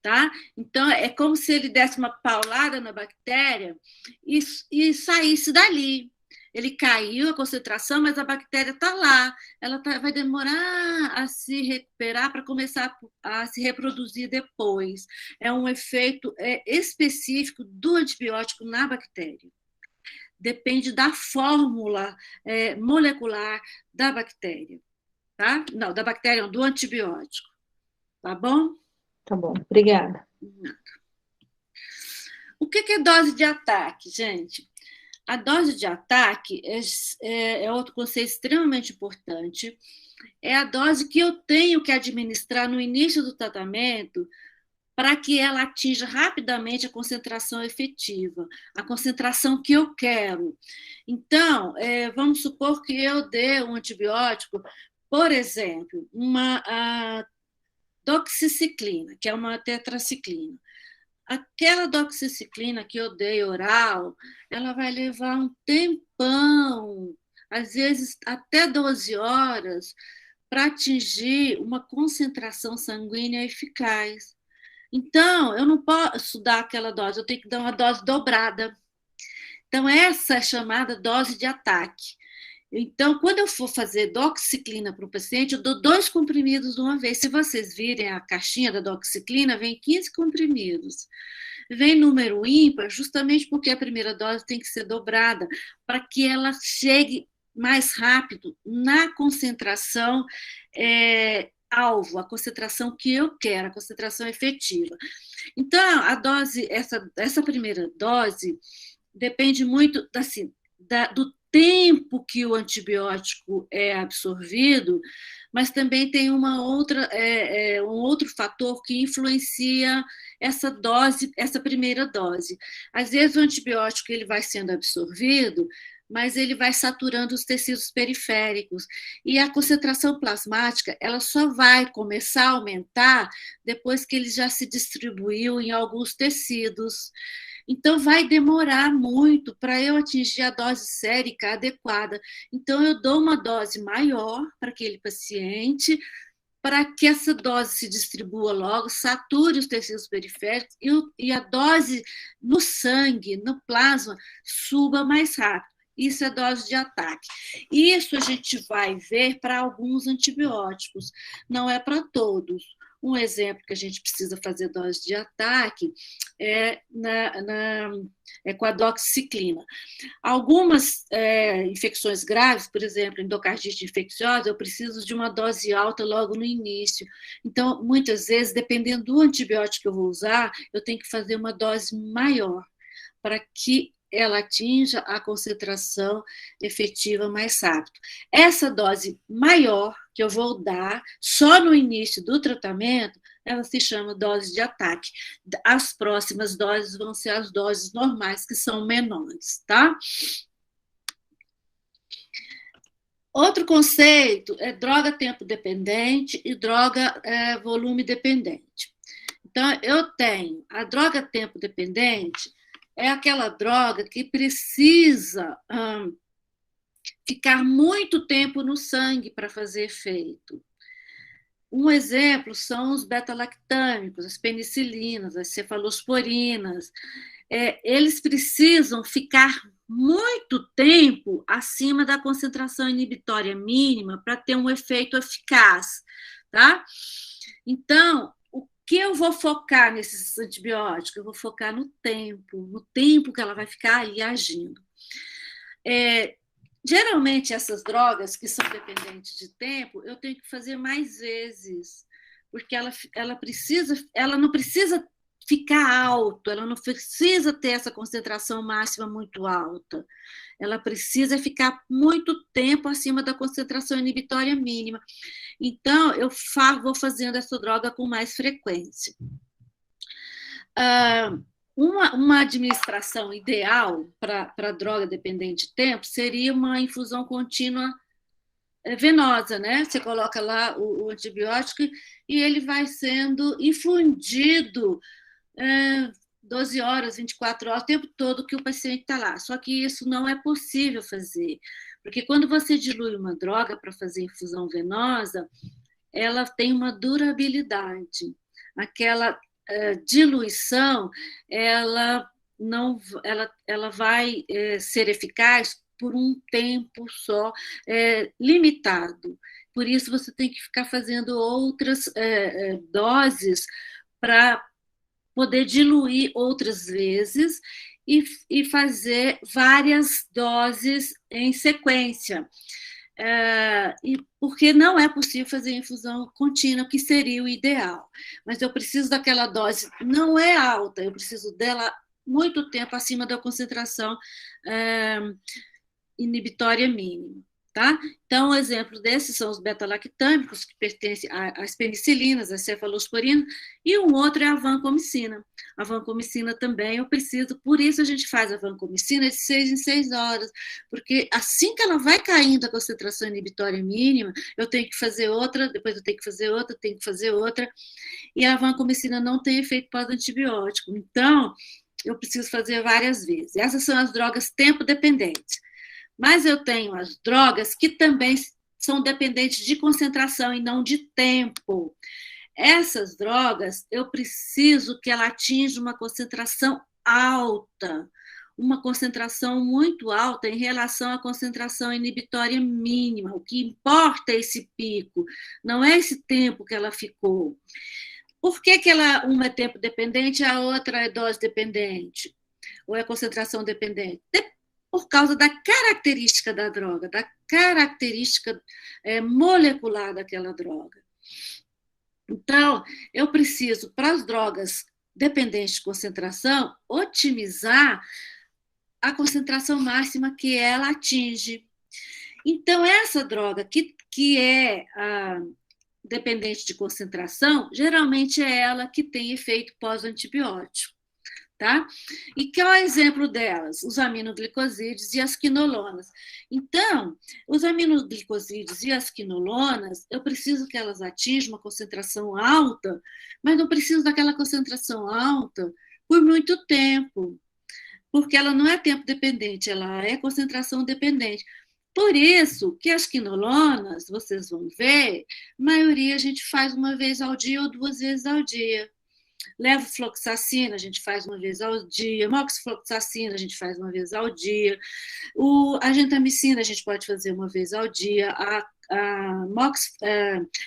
Tá? Então, é como se ele desse uma paulada na bactéria e saísse dali. Ele caiu a concentração, mas a bactéria está lá. Ela vai demorar a se recuperar para começar a se reproduzir depois. É um efeito específico do antibiótico na bactéria. Depende da fórmula molecular da bactéria. Tá? Não, da bactéria, não, do antibiótico. Tá bom? Tá bom, obrigada. O que é dose de ataque, gente? A dose de ataque é outro conceito extremamente importante. É a dose que eu tenho que administrar no início do tratamento para que ela atinja rapidamente a concentração efetiva, a concentração que eu quero. Então, vamos supor que eu dê um antibiótico, por exemplo, uma doxiciclina, que é uma tetraciclina. Aquela doxiciclina que eu dei oral, ela vai levar um tempão às vezes até 12 horas, para atingir uma concentração sanguínea eficaz. Então, eu não posso dar aquela dose, eu tenho que dar uma dose dobrada. Então, essa é chamada dose de ataque. Então, quando eu for fazer doxiciclina para o paciente, eu dou 2 comprimidos de uma vez. Se vocês virem a caixinha da doxiciclina, vem 15 comprimidos. Vem número ímpar, justamente porque a primeira dose tem que ser dobrada, para que ela chegue mais rápido na concentração alvo, a concentração que eu quero, a concentração efetiva. Então, a dose, essa primeira dose, depende muito assim, do tempo que o antibiótico é absorvido, mas também tem um outro fator que influencia essa dose, essa primeira dose. Às vezes o antibiótico ele vai sendo absorvido, mas ele vai saturando os tecidos periféricos. E a concentração plasmática ela só vai começar a aumentar depois que ele já se distribuiu em alguns tecidos. Então, vai demorar muito para eu atingir a dose sérica adequada. Então, eu dou uma dose maior para aquele paciente, para que essa dose se distribua logo, sature os tecidos periféricos e a dose no sangue, no plasma, suba mais rápido. Isso é dose de ataque. Isso a gente vai ver para alguns antibióticos, não é para todos. Um exemplo que a gente precisa fazer dose de ataque é com a doxiciclina. Algumas infecções graves, por exemplo, endocardite infecciosa, eu preciso de uma dose alta logo no início. Então, muitas vezes, dependendo do antibiótico que eu vou usar, eu tenho que fazer uma dose maior para que ela atinja a concentração efetiva mais rápido. Essa dose maior que eu vou dar só no início do tratamento, ela se chama dose de ataque. As próximas doses vão ser as doses normais, que são menores, tá? Outro conceito é droga tempo dependente e droga volume dependente. Então, eu tenho a droga tempo dependente, é aquela droga que precisa ficar muito tempo no sangue para fazer efeito. Um exemplo são os beta-lactâmicos, as penicilinas, as cefalosporinas. Eles precisam ficar muito tempo acima da concentração inibitória mínima para ter um efeito eficaz, tá? Então, o que eu vou focar nesses antibióticos? Eu vou focar no tempo que ela vai ficar ali agindo. Geralmente, essas drogas que são dependentes de tempo, eu tenho que fazer mais vezes, porque ela não precisa ficar alto, ela não precisa ter essa concentração máxima muito alta, ela precisa ficar muito tempo acima da concentração inibitória mínima. Então, eu vou fazendo essa droga com mais frequência. Uma administração ideal para droga dependente de tempo seria uma infusão contínua venosa, né? Você coloca lá o antibiótico e ele vai sendo infundido 12 horas, 24 horas, o tempo todo que o paciente está lá. Só que isso não é possível fazer, porque quando você dilui uma droga para fazer infusão venosa, ela tem uma durabilidade. Aquela diluição, ela vai ser eficaz por um tempo só, limitado. Por isso, você tem que ficar fazendo outras doses para poder diluir outras vezes e fazer várias doses em sequência. Porque não é possível fazer infusão contínua, que seria o ideal. Mas eu preciso daquela dose, não é alta, eu preciso dela muito tempo acima da concentração inibitória mínima. Tá? Então, um exemplo desses são os beta-lactâmicos, que pertencem às penicilinas, às cefalosporinas, e um outro é a vancomicina. A vancomicina também eu preciso, por isso a gente faz a vancomicina de 6 em 6 horas, porque assim que ela vai caindo a concentração inibitória mínima, eu tenho que fazer outra, depois eu tenho que fazer outra, tenho que fazer outra, e a vancomicina não tem efeito pós-antibiótico. Então, eu preciso fazer várias vezes. Essas são as drogas tempo-dependentes. Mas eu tenho as drogas que também são dependentes de concentração e não de tempo. Essas drogas, eu preciso que ela atinja uma concentração alta, uma concentração muito alta em relação à concentração inibitória mínima. O que importa é esse pico, não é esse tempo que ela ficou. Por que uma é tempo dependente e a outra é dose dependente? Ou é concentração dependente? Por causa da característica da droga, da característica molecular daquela droga. Então, eu preciso, para as drogas dependentes de concentração, otimizar a concentração máxima que ela atinge. Então, essa droga que é dependente de concentração, geralmente é ela que tem efeito pós-antibiótico. Tá? E qual é o exemplo delas? Os aminoglicosídeos e as quinolonas. Então, os aminoglicosídeos e as quinolonas, eu preciso que elas atinjam uma concentração alta, mas não preciso daquela concentração alta por muito tempo, porque ela não é tempo dependente, ela é concentração dependente. Por isso que as quinolonas, vocês vão ver, a maioria a gente faz uma vez ao dia ou 2 vezes ao dia. Levofloxacina a gente faz uma vez ao dia, moxifloxacina a gente faz uma vez ao dia, a gentamicina a gente pode fazer uma vez ao dia, a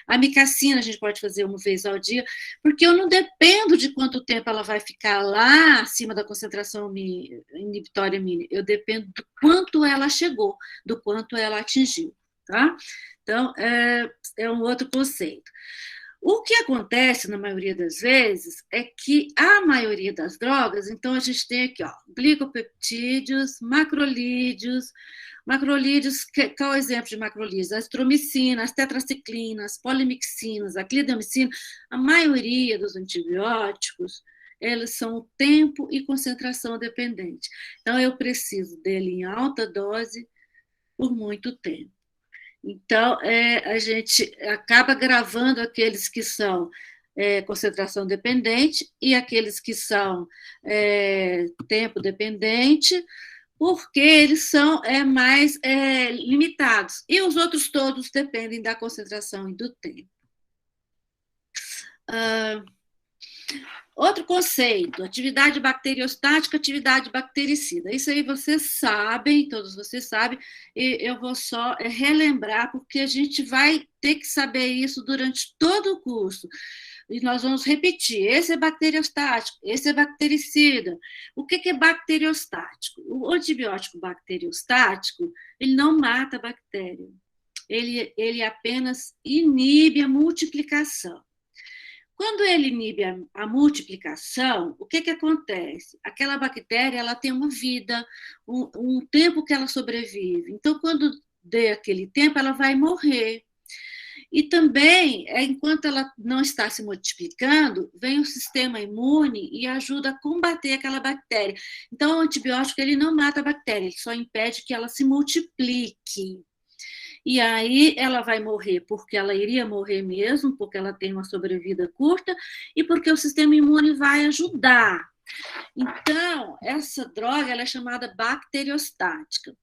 amicacina a gente pode fazer uma vez ao dia, porque eu não dependo de quanto tempo ela vai ficar lá acima da concentração inibitória mínima, eu dependo do quanto ela chegou, do quanto ela atingiu, tá? Então, é um outro conceito. O que acontece, na maioria das vezes, é que a maioria das drogas, então a gente tem aqui, glicopeptídeos, macrolídeos. Macrolídeos, qual é o exemplo de macrolídeos? A azitromicina, as tetraciclinas, polimixinas, a clindamicina, a maioria dos antibióticos, eles são tempo e concentração dependente. Então, eu preciso dele em alta dose por muito tempo. Então, a gente acaba gravando aqueles que são concentração dependente e aqueles que são tempo dependente, porque eles são mais limitados. E os outros todos dependem da concentração e do tempo. Outro conceito, atividade bacteriostática, atividade bactericida. Isso aí vocês sabem, todos vocês sabem, e eu vou só relembrar, porque a gente vai ter que saber isso durante todo o curso. E nós vamos repetir, esse é bacteriostático, esse é bactericida. O que é bacteriostático? O antibiótico bacteriostático, ele não mata a bactéria, ele apenas inibe a multiplicação. Quando ele inibe a multiplicação, o que acontece? Aquela bactéria ela tem uma vida, um tempo que ela sobrevive. Então, quando der aquele tempo, ela vai morrer. E também, enquanto ela não está se multiplicando, vem o sistema imune e ajuda a combater aquela bactéria. Então, o antibiótico ele não mata a bactéria, ele só impede que ela se multiplique. E aí ela vai morrer porque ela iria morrer mesmo, porque ela tem uma sobrevida curta e porque o sistema imune vai ajudar. Então, essa droga ela é chamada bacteriostática.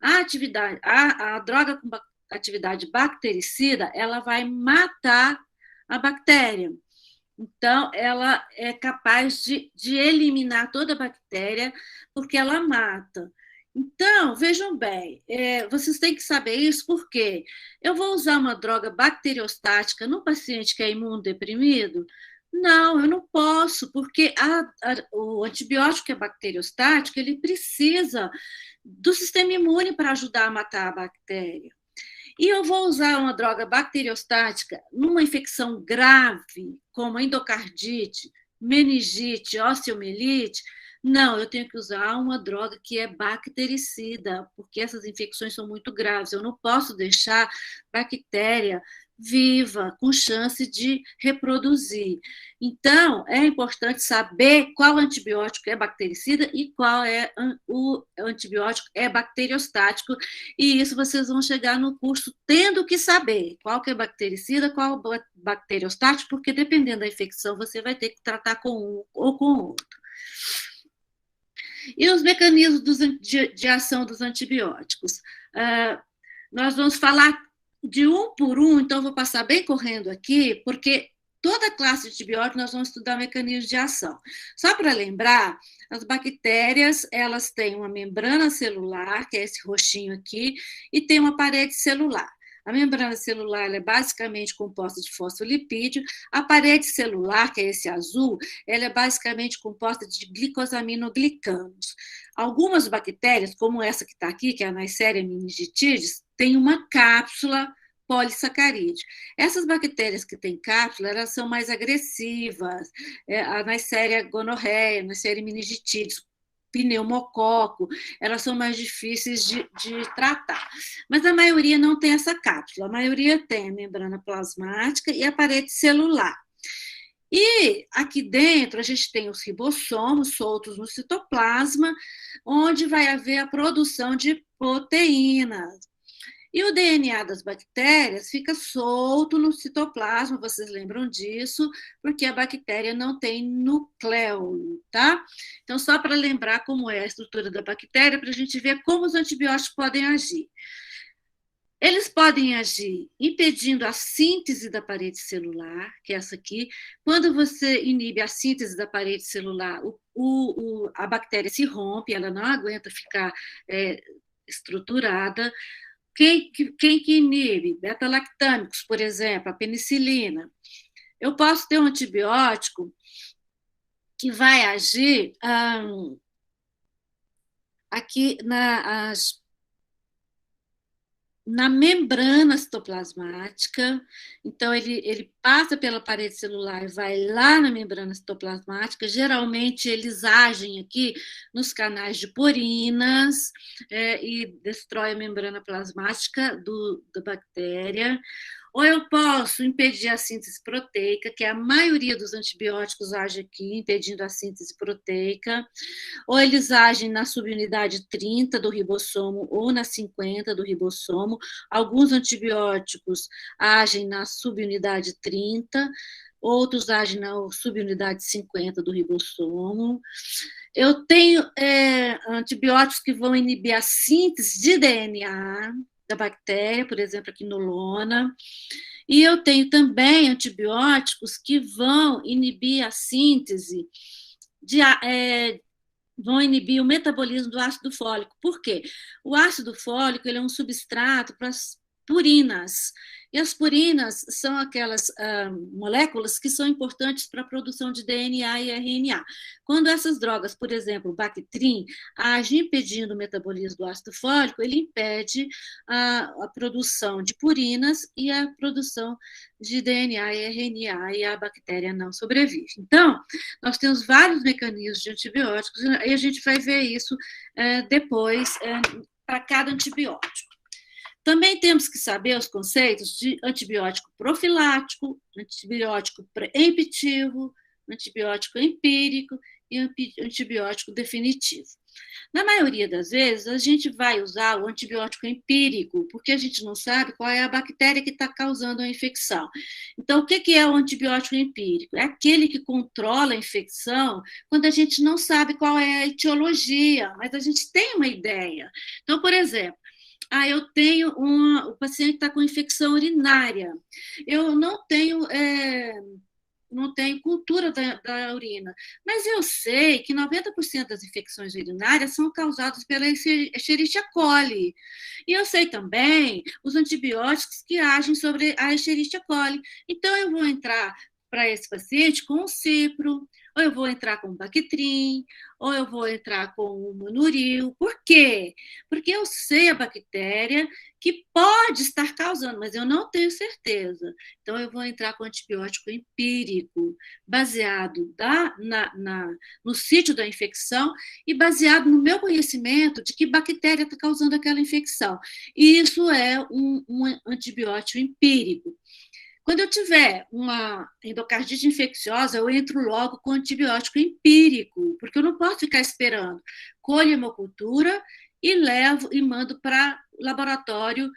A droga com atividade bactericida, ela vai matar a bactéria. Então, ela é capaz de eliminar toda a bactéria porque ela mata. Então, vejam bem, vocês têm que saber isso porque eu vou usar uma droga bacteriostática no paciente que é imunodeprimido? Não, eu não posso, porque o antibiótico que é bacteriostático, ele precisa do sistema imune para ajudar a matar a bactéria. E eu vou usar uma droga bacteriostática numa infecção grave, como endocardite, meningite, osteomielite. Não, eu tenho que usar uma droga que é bactericida, porque essas infecções são muito graves. Eu não posso deixar bactéria viva, com chance de reproduzir. Então, é importante saber qual antibiótico é bactericida e qual o antibiótico é bacteriostático, e isso vocês vão chegar no curso tendo que saber qual que é bactericida, qual é bacteriostático, porque dependendo da infecção, você vai ter que tratar com um ou com outro. E os mecanismos de ação dos antibióticos? Nós vamos falar de um por um, então vou passar bem correndo aqui, porque toda classe de antibiótico nós vamos estudar mecanismos de ação. Só para lembrar, as bactérias, elas têm uma membrana celular, que é esse roxinho aqui, e tem uma parede celular. A membrana celular é basicamente composta de fosfolipídio. A parede celular, que é esse azul, ela é basicamente composta de glicosaminoglicanos. Algumas bactérias, como essa que está aqui, que é a Neisseria meningitidis, tem uma cápsula polissacarídeo. Essas bactérias que têm cápsula, elas são mais agressivas. A Neisseria gonorreia, a Neisseria meningitidis, pneumococo, elas são mais difíceis de tratar. Mas a maioria não tem essa cápsula, a maioria tem a membrana plasmática e a parede celular. E aqui dentro a gente tem os ribossomos soltos no citoplasma, onde vai haver a produção de proteínas. E o DNA das bactérias fica solto no citoplasma, vocês lembram disso, porque a bactéria não tem núcleo, tá? Então, só para lembrar como é a estrutura da bactéria, para a gente ver como os antibióticos podem agir. Eles podem agir impedindo a síntese da parede celular, que é essa aqui. Quando você inibe a síntese da parede celular, a bactéria se rompe, ela não aguenta ficar estruturada. Quem que inibe? Beta-lactâmicos, por exemplo, a penicilina. Eu posso ter um antibiótico que vai agir aqui na membrana citoplasmática. Então, ele passa pela parede celular e vai lá na membrana citoplasmática. Geralmente, eles agem aqui nos canais de porinas e destrói a membrana plasmática da bactéria. Ou eu posso impedir a síntese proteica, que a maioria dos antibióticos age aqui, impedindo a síntese proteica. Ou eles agem na subunidade 30 do ribossomo ou na 50 do ribossomo. Alguns antibióticos agem na subunidade 30, outros agem na subunidade 50 do ribossomo. Eu tenho antibióticos que vão inibir a síntese de DNA da bactéria, por exemplo, a quinolona. E eu tenho também antibióticos que vão inibir a síntese vão inibir o metabolismo do ácido fólico. Por quê? O ácido fólico ele é um substrato para as purinas. E as purinas são aquelas moléculas que são importantes para a produção de DNA e RNA. Quando essas drogas, por exemplo, o Bactrim, agem impedindo o metabolismo do ácido fólico, ele impede a produção de purinas e a produção de DNA e RNA, e a bactéria não sobrevive. Então, nós temos vários mecanismos de antibióticos, e a gente vai ver isso depois para cada antibiótico. Também temos que saber os conceitos de antibiótico profilático, antibiótico preemptivo, antibiótico empírico e antibiótico definitivo. Na maioria das vezes, a gente vai usar o antibiótico empírico, porque a gente não sabe qual é a bactéria que está causando a infecção. Então, o que é o antibiótico empírico? É aquele que controla a infecção quando a gente não sabe qual é a etiologia, mas a gente tem uma ideia. Então, por exemplo, eu tenho o paciente está com infecção urinária. Eu não tenho cultura da urina, mas eu sei que 90% das infecções urinárias são causadas pela Escherichia coli. E eu sei também os antibióticos que agem sobre a Escherichia coli. Então, eu vou entrar para esse paciente com o cipro, ou eu vou entrar com o Bactrim, ou eu vou entrar com o Monuril. Por quê? Porque eu sei a bactéria que pode estar causando, mas eu não tenho certeza. Então, eu vou entrar com antibiótico empírico, baseado no sítio da infecção e baseado no meu conhecimento de que bactéria está causando aquela infecção. E isso é um antibiótico empírico. Quando eu tiver uma endocardite infecciosa, eu entro logo com antibiótico empírico, porque eu não posso ficar esperando. Colho a hemocultura e levo e mando para o laboratório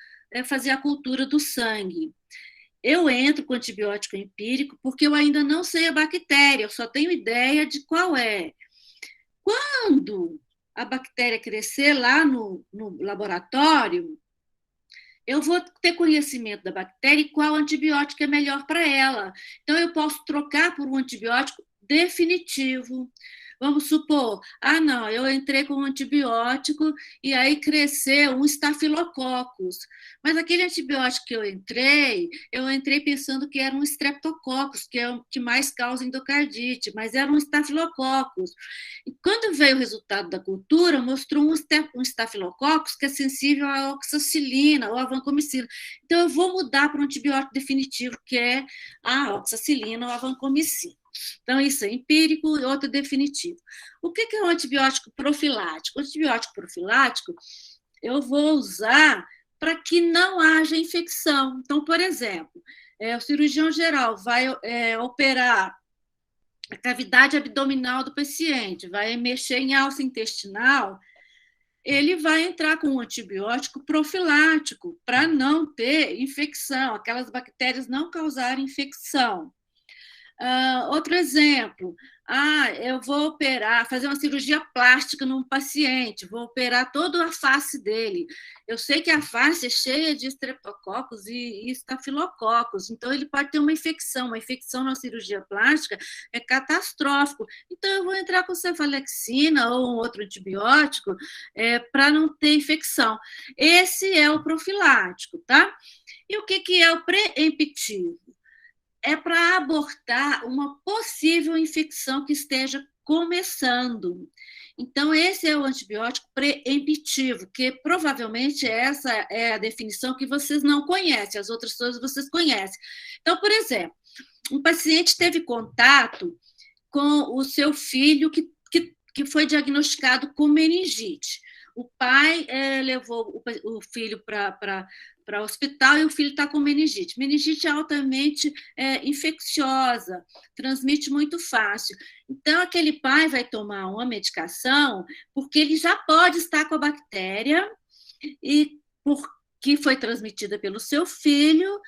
fazer a cultura do sangue. Eu entro com antibiótico empírico porque eu ainda não sei a bactéria, eu só tenho ideia de qual é. Quando a bactéria crescer lá no laboratório, eu vou ter conhecimento da bactéria e qual antibiótico é melhor para ela. Então, eu posso trocar por um antibiótico definitivo. Vamos supor, não, eu entrei com um antibiótico e aí cresceu um estafilococcus. Mas aquele antibiótico que eu entrei pensando que era um streptococcus, que é o que mais causa endocardite, mas era um estafilococcus. E quando veio o resultado da cultura, mostrou um estafilococcus que é sensível à oxacilina ou à vancomicina. Então, eu vou mudar para um antibiótico definitivo, que é a oxacilina ou a vancomicina. Então, isso é empírico e outro definitivo. O que é um antibiótico profilático? O antibiótico profilático eu vou usar para que não haja infecção. Então, por exemplo, o cirurgião geral vai operar a cavidade abdominal do paciente, vai mexer em alça intestinal, ele vai entrar com um antibiótico profilático para não ter infecção, aquelas bactérias não causarem infecção. Outro exemplo, eu vou operar, fazer uma cirurgia plástica num paciente, vou operar toda a face dele. Eu sei que a face é cheia de estreptococcus e estafilococos, então ele pode ter uma infecção na cirurgia plástica é catastrófico. Então eu vou entrar com cefalexina ou um outro antibiótico para não ter infecção. Esse é o profilático, tá? E o que é o preemptivo? É para abortar uma possível infecção que esteja começando. Então, esse é o antibiótico preemptivo, que provavelmente essa é a definição que vocês não conhecem, as outras coisas vocês conhecem. Então, por exemplo, um paciente teve contato com o seu filho que foi diagnosticado com meningite. O pai levou o filho para o hospital e o filho está com meningite. Meningite é altamente infecciosa, transmite muito fácil. Então, aquele pai vai tomar uma medicação porque ele já pode estar com a bactéria e que foi transmitida pelo seu filho,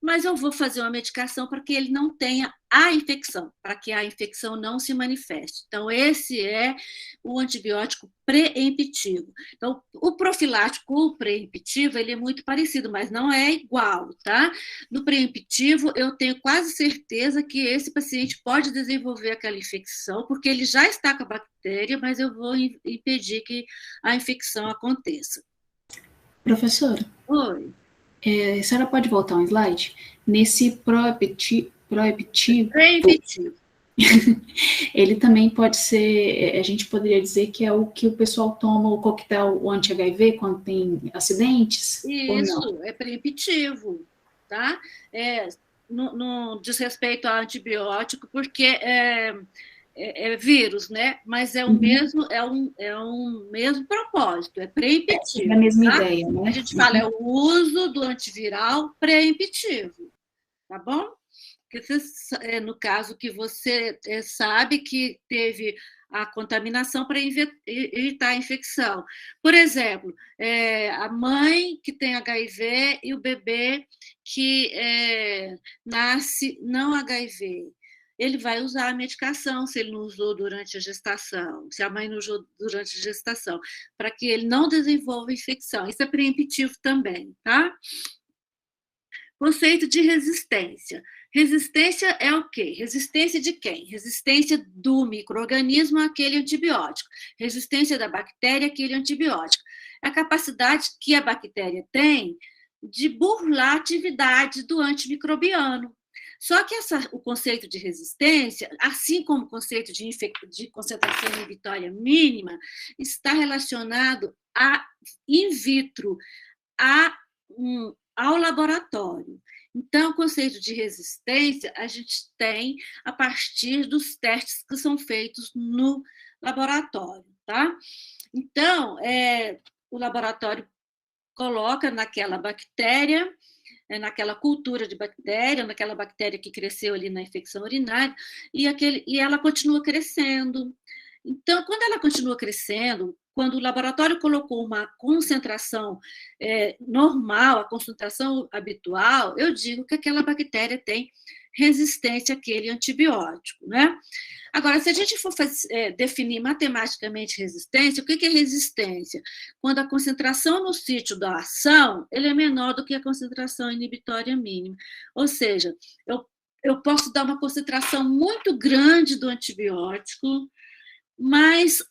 mas eu vou fazer uma medicação para que ele não tenha a infecção, para que a infecção não se manifeste. Então, esse é o antibiótico preemptivo. Então, o profilático, o preemptivo, ele é muito parecido, mas não é igual, tá? No preemptivo, eu tenho quase certeza que esse paciente pode desenvolver aquela infecção, porque ele já está com a bactéria, mas eu vou impedir que a infecção aconteça. Professora? Oi. A senhora pode voltar um slide? Nesse proemptivo, ele também pode ser, a gente poderia dizer que é o que o pessoal toma o coquetel anti-HIV quando tem acidentes? Isso, é preemptivo, tá? Não diz respeito a antibiótico, porque é vírus, né? Mas é o mesmo, é um mesmo propósito, é preemptivo. É a mesma tá? ideia, né? A gente fala, é o uso do antiviral preemptivo, tá bom? Porque no caso que você sabe que teve a contaminação para evitar a infecção. Por exemplo, a mãe que tem HIV e o bebê que nasce não HIV. Ele vai usar a medicação, se ele não usou durante a gestação, se a mãe não usou durante a gestação, para que ele não desenvolva infecção. Isso é preemptivo também, tá? Conceito de resistência. Resistência é o quê? Resistência de quem? Resistência do micro-organismo àquele antibiótico. Resistência da bactéria àquele antibiótico. É a capacidade que a bactéria tem de burlar a atividade do antimicrobiano. Só que o conceito de resistência, assim como o conceito de concentração inibitória mínima, está relacionado in vitro, ao laboratório. Então, o conceito de resistência a gente tem a partir dos testes que são feitos no laboratório, tá? Então, o laboratório coloca naquela bactéria, naquela cultura de bactéria, naquela bactéria que cresceu ali na infecção urinária, e ela continua crescendo. Então, quando ela continua crescendo, quando o laboratório colocou uma concentração normal, a concentração habitual, eu digo que aquela bactéria tem resistência àquele antibiótico, né? Agora, se a gente for definir matematicamente resistência, o que é resistência? Quando a concentração no sítio da ação ele é menor do que a concentração inibitória mínima. Ou seja, eu posso dar uma concentração muito grande do antibiótico, mas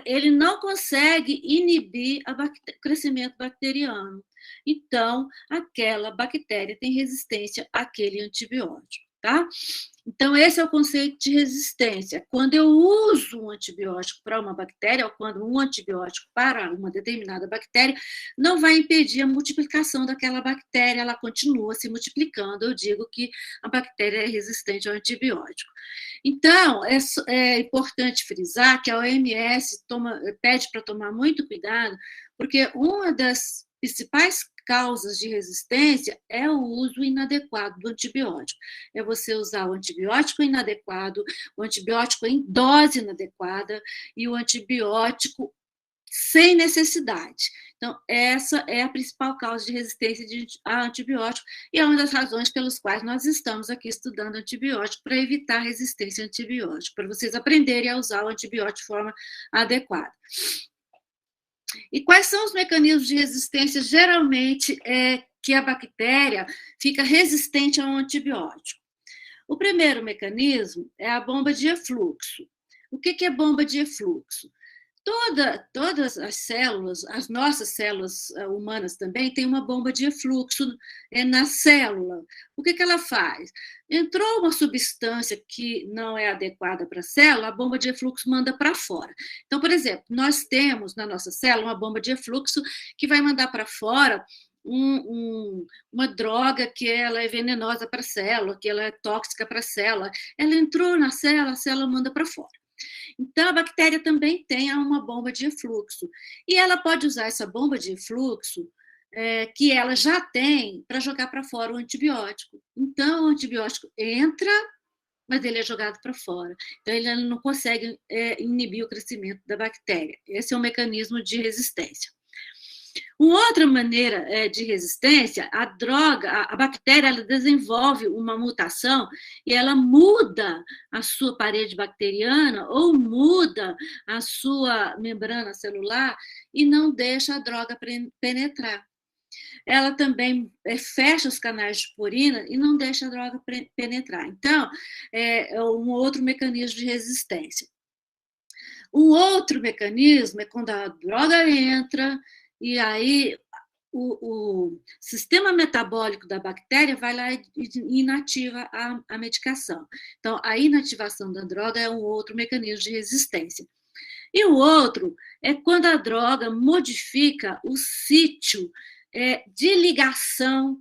ele não consegue inibir o crescimento bacteriano. Então, aquela bactéria tem resistência àquele antibiótico, tá? Então, esse é o conceito de resistência. Quando eu uso um antibiótico para uma bactéria, ou quando um antibiótico para uma determinada bactéria, não vai impedir a multiplicação daquela bactéria, ela continua se multiplicando. Eu digo que a bactéria é resistente ao antibiótico. Então, é importante frisar que a OMS pede para tomar muito cuidado, porque uma das principais causas de resistência é o uso inadequado do antibiótico. É você usar o antibiótico inadequado, o antibiótico em dose inadequada e o antibiótico sem necessidade. Então, essa é a principal causa de resistência a antibiótico e é uma das razões pelas quais nós estamos aqui estudando antibiótico, para evitar resistência a antibiótico, para vocês aprenderem a usar o antibiótico de forma adequada. E quais são os mecanismos de resistência, geralmente, que a bactéria fica resistente a um antibiótico? O primeiro mecanismo é a bomba de efluxo. O que é bomba de efluxo? Todas as células, as nossas células humanas também, têm uma bomba de efluxo na célula. O que ela faz? Entrou uma substância que não é adequada para a célula, a bomba de efluxo manda para fora. Então, por exemplo, nós temos na nossa célula uma bomba de efluxo que vai mandar para fora uma droga que ela é venenosa para a célula, que ela é tóxica para a célula. Ela entrou na célula, a célula manda para fora. Então, a bactéria também tem uma bomba de efluxo. E ela pode usar essa bomba de efluxo que ela já tem para jogar para fora o antibiótico. Então, o antibiótico entra, mas ele é jogado para fora. Então, ele não consegue inibir o crescimento da bactéria. Esse é um mecanismo de resistência. Uma outra maneira de resistência, a bactéria ela desenvolve uma mutação e ela muda a sua parede bacteriana ou muda a sua membrana celular e não deixa a droga penetrar. Ela também fecha os canais de purina e não deixa a droga penetrar. Então, é um outro mecanismo de resistência. Um outro mecanismo é quando a droga entra e aí o sistema metabólico da bactéria vai lá e inativa a medicação. Então, a inativação da droga é um outro mecanismo de resistência. E o outro é quando a droga modifica o sítio de ligação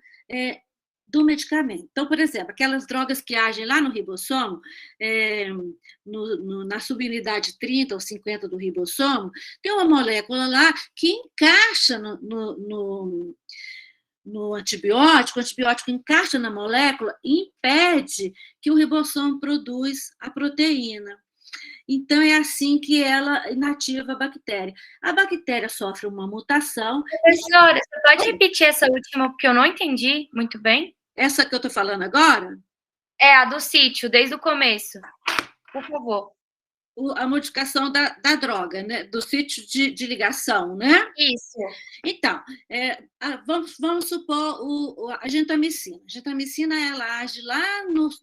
do medicamento. Então, por exemplo, aquelas drogas que agem lá no ribossomo, na subunidade 30 ou 50 do ribossomo, tem uma molécula lá que encaixa no antibiótico, o antibiótico encaixa na molécula e impede que o ribossomo produz a proteína. Então, é assim que ela inativa a bactéria. A bactéria sofre uma mutação. Professora, você pode repetir essa última, porque eu não entendi muito bem? Essa que eu estou falando agora? É, a do sítio, desde o começo. Por favor. A modificação da droga, né? Do sítio de ligação, né? Isso. Então, vamos supor a gentamicina. A gentamicina, ela age lá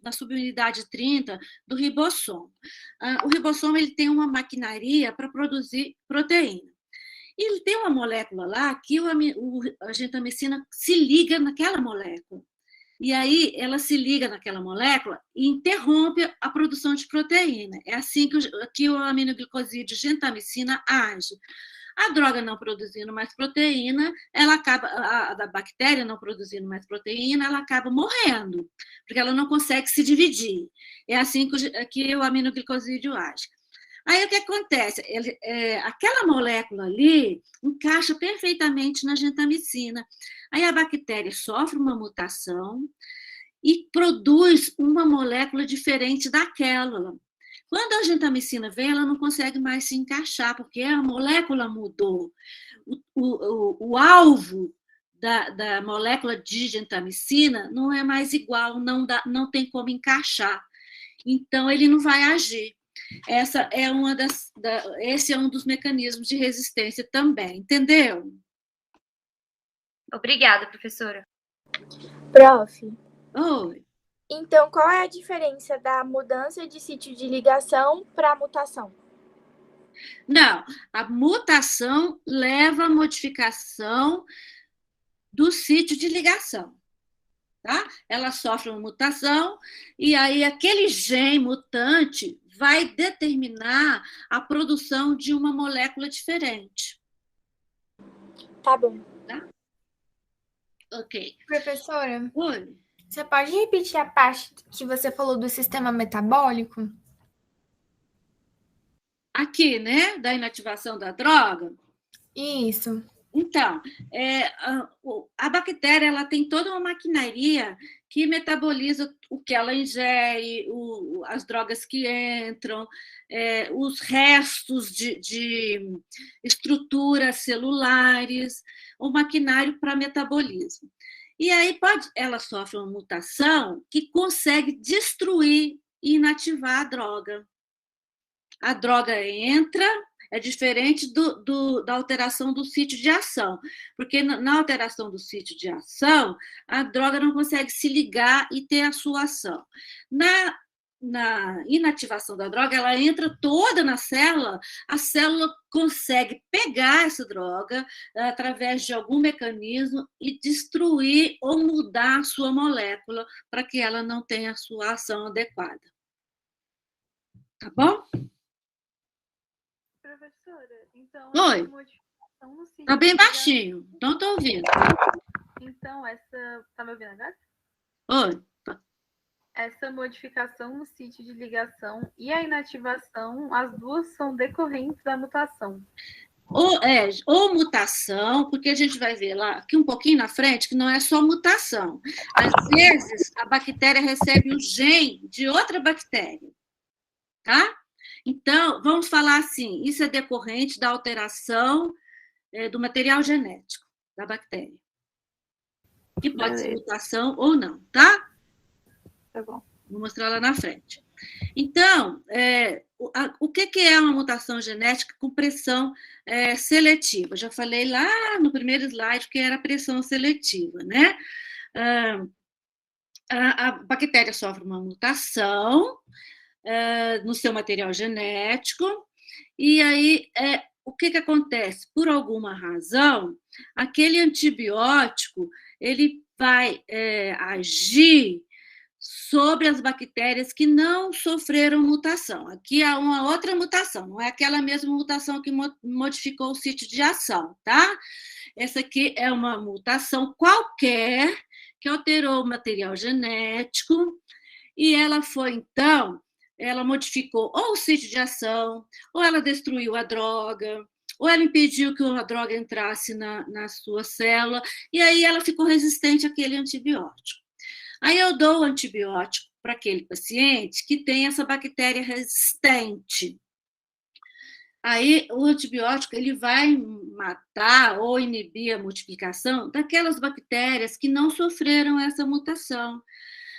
na subunidade 30 do ribossomo. O ribossomo ele tem uma maquinaria para produzir proteína. E ele tem uma molécula lá que a gentamicina se liga naquela molécula. E aí ela se liga naquela molécula e interrompe a produção de proteína. É assim que o aminoglicosídeo gentamicina age. A droga não produzindo mais proteína, a bactéria não produzindo mais proteína, ela acaba morrendo, porque ela não consegue se dividir. É assim que o aminoglicosídeo age. Aí o que acontece? Aquela molécula ali encaixa perfeitamente na gentamicina. Aí a bactéria sofre uma mutação e produz uma molécula diferente daquela. Quando a gentamicina vem, ela não consegue mais se encaixar, porque a molécula mudou. O alvo da molécula de gentamicina não é mais igual, não tem como encaixar. Então, ele não vai agir. Esse é um dos mecanismos de resistência também, entendeu? Obrigada, professora. Prof, Oi. então qual é a diferença da mudança de sítio de ligação para a mutação? Não, a mutação leva à modificação do sítio de ligação. Tá? Ela sofre uma mutação e aí aquele gene mutante vai determinar a produção de uma molécula diferente. Tá bom. Tá? Ok. Professora, Oi. você pode repetir a parte que você falou do sistema metabólico? Aqui, né, da inativação da droga. Isso. Então, a bactéria ela tem toda uma maquinaria que metaboliza o que ela ingere, as drogas que entram, os restos de estruturas celulares, o maquinário para metabolismo. E aí ela sofre uma mutação que consegue destruir e inativar a droga. A droga entra. É diferente da alteração do sítio de ação, porque na alteração do sítio de ação, a droga não consegue se ligar e ter a sua ação. Na inativação da droga, ela entra toda na célula, a célula consegue pegar essa droga através de algum mecanismo e destruir ou mudar a sua molécula para que ela não tenha a sua ação adequada. Tá bom? Professora, então... Oi. Tá bem baixinho, não estou ouvindo. Então, tá me ouvindo agora? Oi. Essa modificação no sítio de ligação e a inativação, as duas são decorrentes da mutação. Ou mutação, porque a gente vai ver lá, aqui um pouquinho na frente, que não é só mutação. Às vezes, a bactéria recebe o gene de outra bactéria, tá? Então, vamos falar assim, isso é decorrente da alteração do material genético da bactéria. Que pode ser mutação ou não, tá? Tá bom. Vou mostrar lá na frente. Então, o que é uma mutação genética com pressão seletiva? Já falei lá no primeiro slide que era a pressão seletiva, né? A bactéria sofre uma mutação no seu material genético, e aí o que acontece? Por alguma razão, aquele antibiótico ele vai agir sobre as bactérias que não sofreram mutação. Aqui há uma outra mutação, não é aquela mesma mutação que modificou o sítio de ação, tá? Essa aqui é uma mutação qualquer que alterou o material genético e ela foi, então, ela modificou ou o sítio de ação, ou ela destruiu a droga, ou ela impediu que a droga entrasse na sua célula, e aí ela ficou resistente àquele antibiótico. Aí eu dou o antibiótico para aquele paciente que tem essa bactéria resistente. Aí o antibiótico ele vai matar ou inibir a multiplicação daquelas bactérias que não sofreram essa mutação.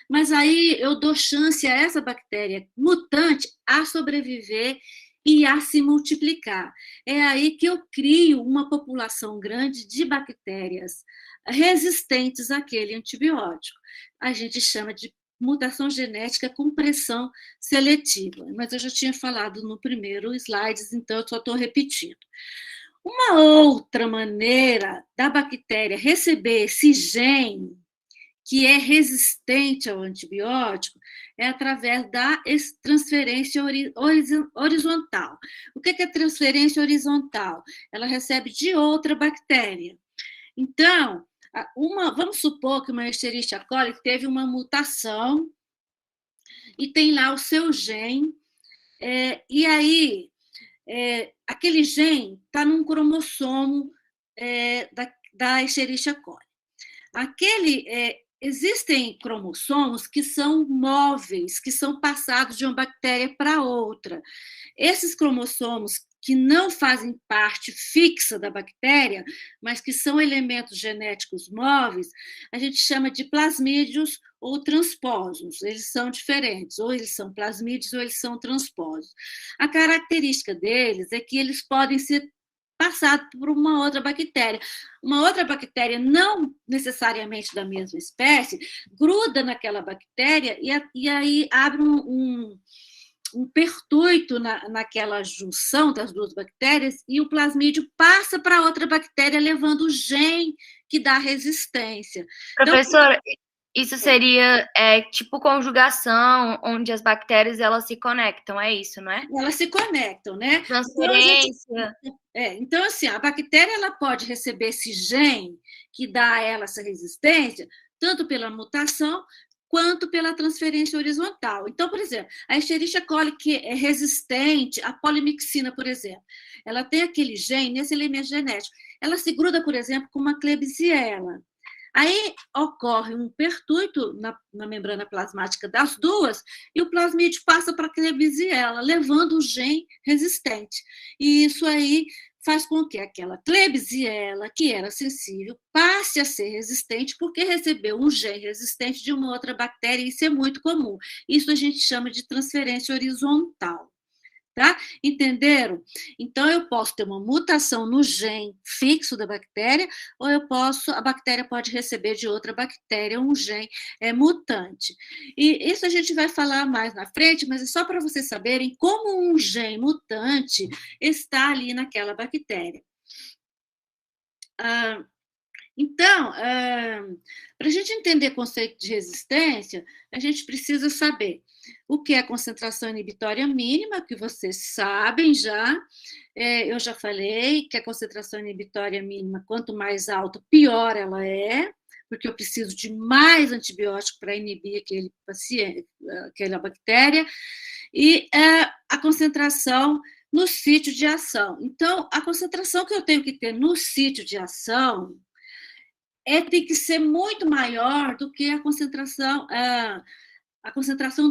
Mas aí eu dou chance a essa bactéria mutante a sobreviver e a se multiplicar. É aí que eu crio uma população grande de bactérias resistentes àquele antibiótico. A gente chama de mutação genética com pressão seletiva, mas eu já tinha falado no primeiro slide, então eu só estou repetindo. Uma outra maneira da bactéria receber esse gene que é resistente ao antibiótico, é através da transferência horizontal. O que é transferência horizontal? Ela recebe de outra bactéria. Então, vamos supor que uma Escherichia coli teve uma mutação e tem lá o seu gene, e aí aquele gene está num cromossomo da Escherichia coli. Existem cromossomos que são móveis, que são passados de uma bactéria para outra. Esses cromossomos que não fazem parte fixa da bactéria, mas que são elementos genéticos móveis, a gente chama de plasmídeos ou transpósios. Eles são diferentes, ou eles são plasmídeos ou eles são transpósios. A característica deles é que eles podem ser passados por uma outra bactéria. Uma outra bactéria, não necessariamente da mesma espécie, gruda naquela bactéria e aí abre um pertuito naquela junção das duas bactérias e o plasmídio passa para outra bactéria, levando o gene que dá resistência. Professora, então, isso seria tipo conjugação, onde as bactérias elas se conectam, é isso, não é? Elas se conectam, né? Transferência. Então, assim, a bactéria ela pode receber esse gene que dá a ela essa resistência, tanto pela mutação quanto pela transferência horizontal. Então, por exemplo, a Escherichia coli, que é resistente à polimixina, por exemplo, ela tem aquele gene, nesse elemento genético, ela se gruda, por exemplo, com uma Klebsiella. Aí ocorre um pertuito na membrana plasmática das duas e o plasmídio passa para a Klebsiella, levando o gene resistente. E isso aí faz com que aquela Klebsiella, que era sensível, passe a ser resistente porque recebeu um gene resistente de uma outra bactéria, e isso é muito comum. Isso a gente chama de transferência horizontal. Tá? Entenderam? Então, eu posso ter uma mutação no gene fixo da bactéria, ou a bactéria pode receber de outra bactéria um gene mutante. E isso a gente vai falar mais na frente, mas é só para vocês saberem como um gene mutante está ali naquela bactéria. Então, para a gente entender o conceito de resistência, a gente precisa saber o que é concentração inibitória mínima, que vocês sabem já. Eu já falei que a concentração inibitória mínima, quanto mais alta, pior ela é, porque eu preciso de mais antibiótico para inibir aquele paciente, aquela bactéria. E a concentração no sítio de ação. Então, a concentração que eu tenho que ter no sítio de ação tem que ser muito maior do que a concentração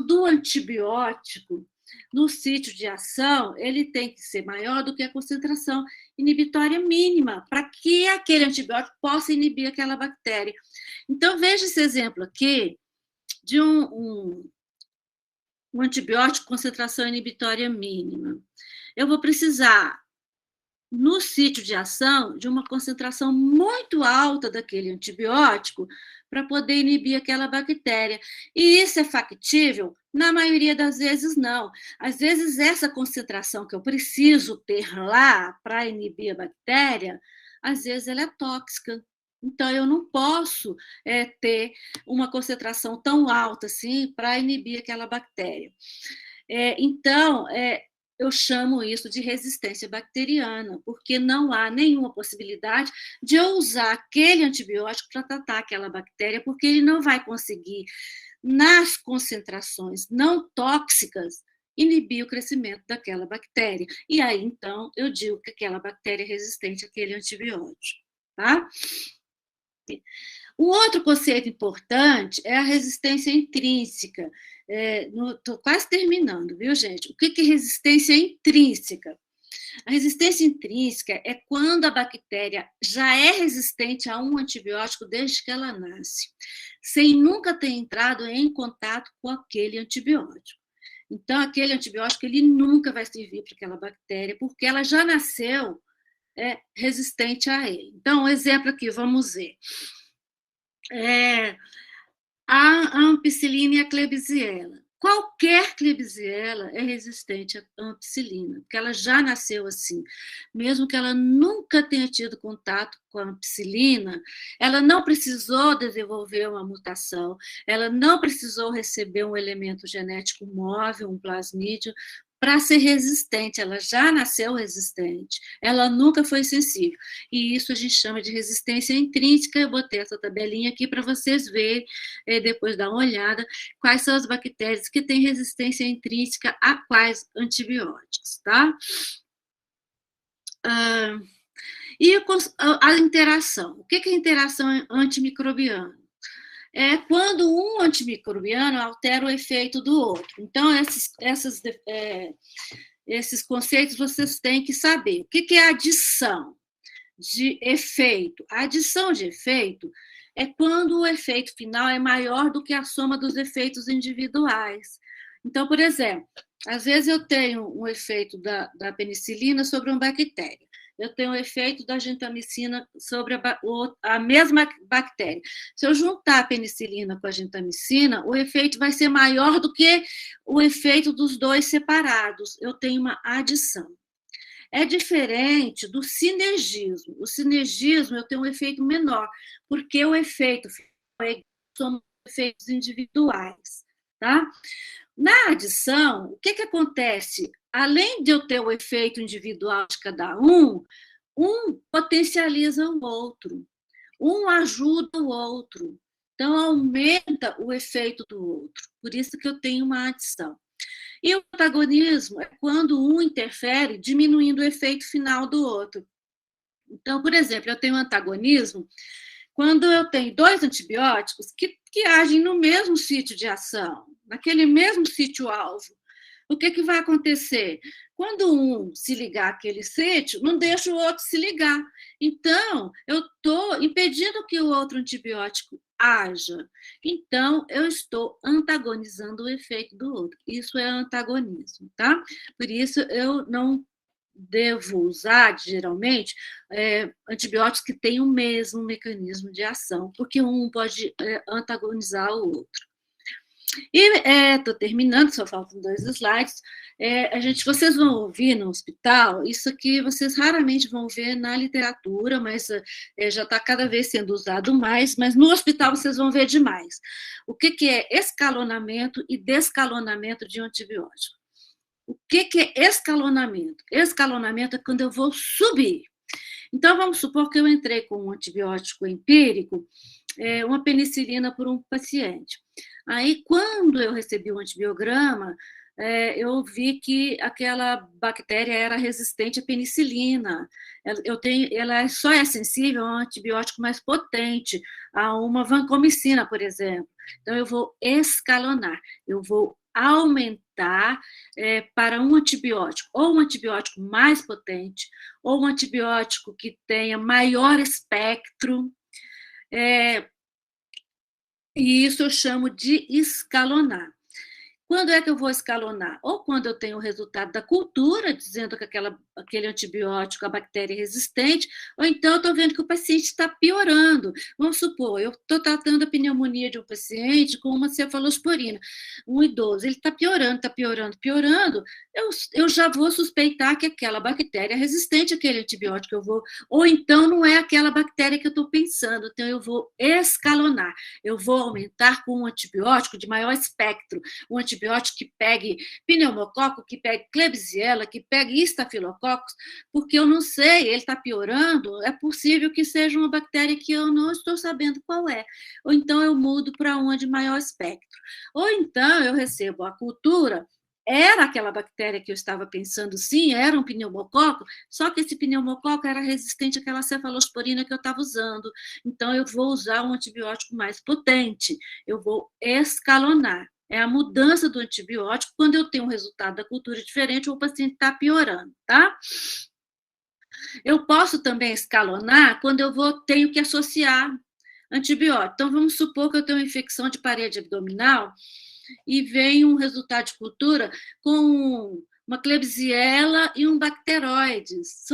do antibiótico no sítio de ação. Ele tem que ser maior do que a concentração inibitória mínima, para que aquele antibiótico possa inibir aquela bactéria. Então, veja esse exemplo aqui de um antibiótico com concentração inibitória mínima. Eu vou precisar, no sítio de ação, de uma concentração muito alta daquele antibiótico para poder inibir aquela bactéria. E isso é factível? Na maioria das vezes, não. Às vezes, essa concentração que eu preciso ter lá para inibir a bactéria, às vezes ela é tóxica. Então, eu não posso ter uma concentração tão alta assim para inibir aquela bactéria. Então, eu chamo isso de resistência bacteriana, porque não há nenhuma possibilidade de eu usar aquele antibiótico para tratar aquela bactéria, porque ele não vai conseguir, nas concentrações não tóxicas, inibir o crescimento daquela bactéria. E aí, então, eu digo que aquela bactéria é resistente àquele antibiótico. Tá? Um outro conceito importante é a resistência intrínseca. Estou quase terminando, viu, gente? O que é resistência intrínseca? A resistência intrínseca é quando a bactéria já é resistente a um antibiótico desde que ela nasce, sem nunca ter entrado em contato com aquele antibiótico. Então, aquele antibiótico ele nunca vai servir para aquela bactéria, porque ela já nasceu resistente a ele. Então, um exemplo aqui, vamos ver. A ampicilina e a Klebsiella. Qualquer Klebsiella é resistente à ampicilina, porque ela já nasceu assim. Mesmo que ela nunca tenha tido contato com a ampicilina, ela não precisou desenvolver uma mutação, ela não precisou receber um elemento genético móvel, um plasmídio, para ser resistente. Ela já nasceu resistente, ela nunca foi sensível. E isso a gente chama de resistência intrínseca. Eu botei essa tabelinha aqui para vocês verem, depois dar uma olhada, quais são as bactérias que têm resistência intrínseca a quais antibióticos, tá? E a interação. O que é a interação antimicrobiana? É quando um antimicrobiano altera o efeito do outro. Então, esses conceitos vocês têm que saber. O que é adição de efeito? A adição de efeito é quando o efeito final é maior do que a soma dos efeitos individuais. Então, por exemplo, às vezes eu tenho um efeito da penicilina sobre uma bactéria. Eu tenho o efeito da gentamicina sobre a mesma bactéria. Se eu juntar a penicilina com a gentamicina, o efeito vai ser maior do que o efeito dos dois separados. Eu tenho uma adição. É diferente do sinergismo. O sinergismo eu tenho um efeito menor, porque o efeito são efeitos individuais, tá? Na adição, o que acontece? Além de eu ter o efeito individual de cada um potencializa o outro, um ajuda o outro, então aumenta o efeito do outro. Por isso que eu tenho uma adição. E o antagonismo é quando um interfere diminuindo o efeito final do outro. Então, por exemplo, eu tenho antagonismo quando eu tenho dois antibióticos que agem no mesmo sítio de ação, naquele mesmo sítio-alvo. O que vai acontecer? Quando um se ligar àquele sítio, não deixa o outro se ligar. Então, eu estou impedindo que o outro antibiótico haja. Então, eu estou antagonizando o efeito do outro. Isso é antagonismo, tá? Por isso, eu não devo usar, geralmente, antibióticos que têm o mesmo mecanismo de ação, porque um pode antagonizar o outro. E estou terminando, só faltam 2 slides. Vocês vão ouvir no hospital, isso aqui vocês raramente vão ver na literatura, mas já está cada vez sendo usado mais, mas no hospital vocês vão ver demais. O que é escalonamento e descalonamento de um antibiótico? O que é escalonamento? Escalonamento é quando eu vou subir. Então, vamos supor que eu entrei com um antibiótico empírico, uma penicilina por um paciente. Aí, quando eu recebi o antibiograma, eu vi que aquela bactéria era resistente à penicilina. Ela só é sensível a um antibiótico mais potente, a uma vancomicina, por exemplo. Então, eu vou escalonar, eu vou aumentar para um antibiótico, ou um antibiótico mais potente, ou um antibiótico que tenha maior espectro, e isso eu chamo de escalonar. Quando é que eu vou escalonar? Ou quando eu tenho o resultado da cultura, dizendo que aquele antibiótico, a bactéria é resistente, ou então eu estou vendo que o paciente está piorando. Vamos supor, eu estou tratando a pneumonia de um paciente com uma cefalosporina, um idoso, ele está piorando, eu já vou suspeitar que aquela bactéria é resistente àquele antibiótico, ou então não é aquela bactéria que eu estou pensando, então eu vou escalonar, eu vou aumentar com um antibiótico de maior espectro, um antibiótico que pegue pneumococo, que pegue Klebsiella, que pegue estafilococos, porque eu não sei, ele está piorando, é possível que seja uma bactéria que eu não estou sabendo qual é. Ou então eu mudo para uma de maior espectro. Ou então eu recebo a cultura, era aquela bactéria que eu estava pensando, sim, era um pneumococo, só que esse pneumococo era resistente àquela cefalosporina que eu estava usando. Então, eu vou usar um antibiótico mais potente, eu vou escalonar. É a mudança do antibiótico quando eu tenho um resultado da cultura diferente ou o paciente está piorando, tá? Eu posso também escalonar quando tenho que associar antibiótico. Então, vamos supor que eu tenho uma infecção de parede abdominal e vem um resultado de cultura com uma Klebsiella e um bacteroides.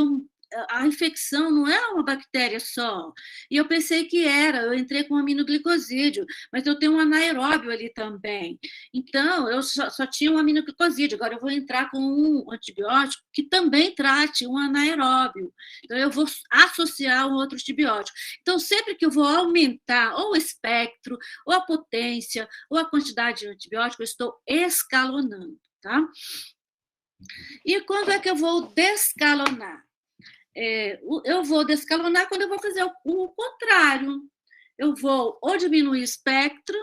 A infecção não é uma bactéria só. E eu pensei que era, eu entrei com aminoglicosídeo, mas eu tenho um anaeróbio ali também. Então, eu só tinha um aminoglicosídeo, agora eu vou entrar com um antibiótico que também trate um anaeróbio. Então, eu vou associar um outro antibiótico. Então, sempre que eu vou aumentar ou o espectro, ou a potência, ou a quantidade de antibiótico, eu estou escalonando, tá? E quando é que eu vou descalonar? Eu vou descalonar quando eu vou fazer o contrário. Eu vou ou diminuir o espectro,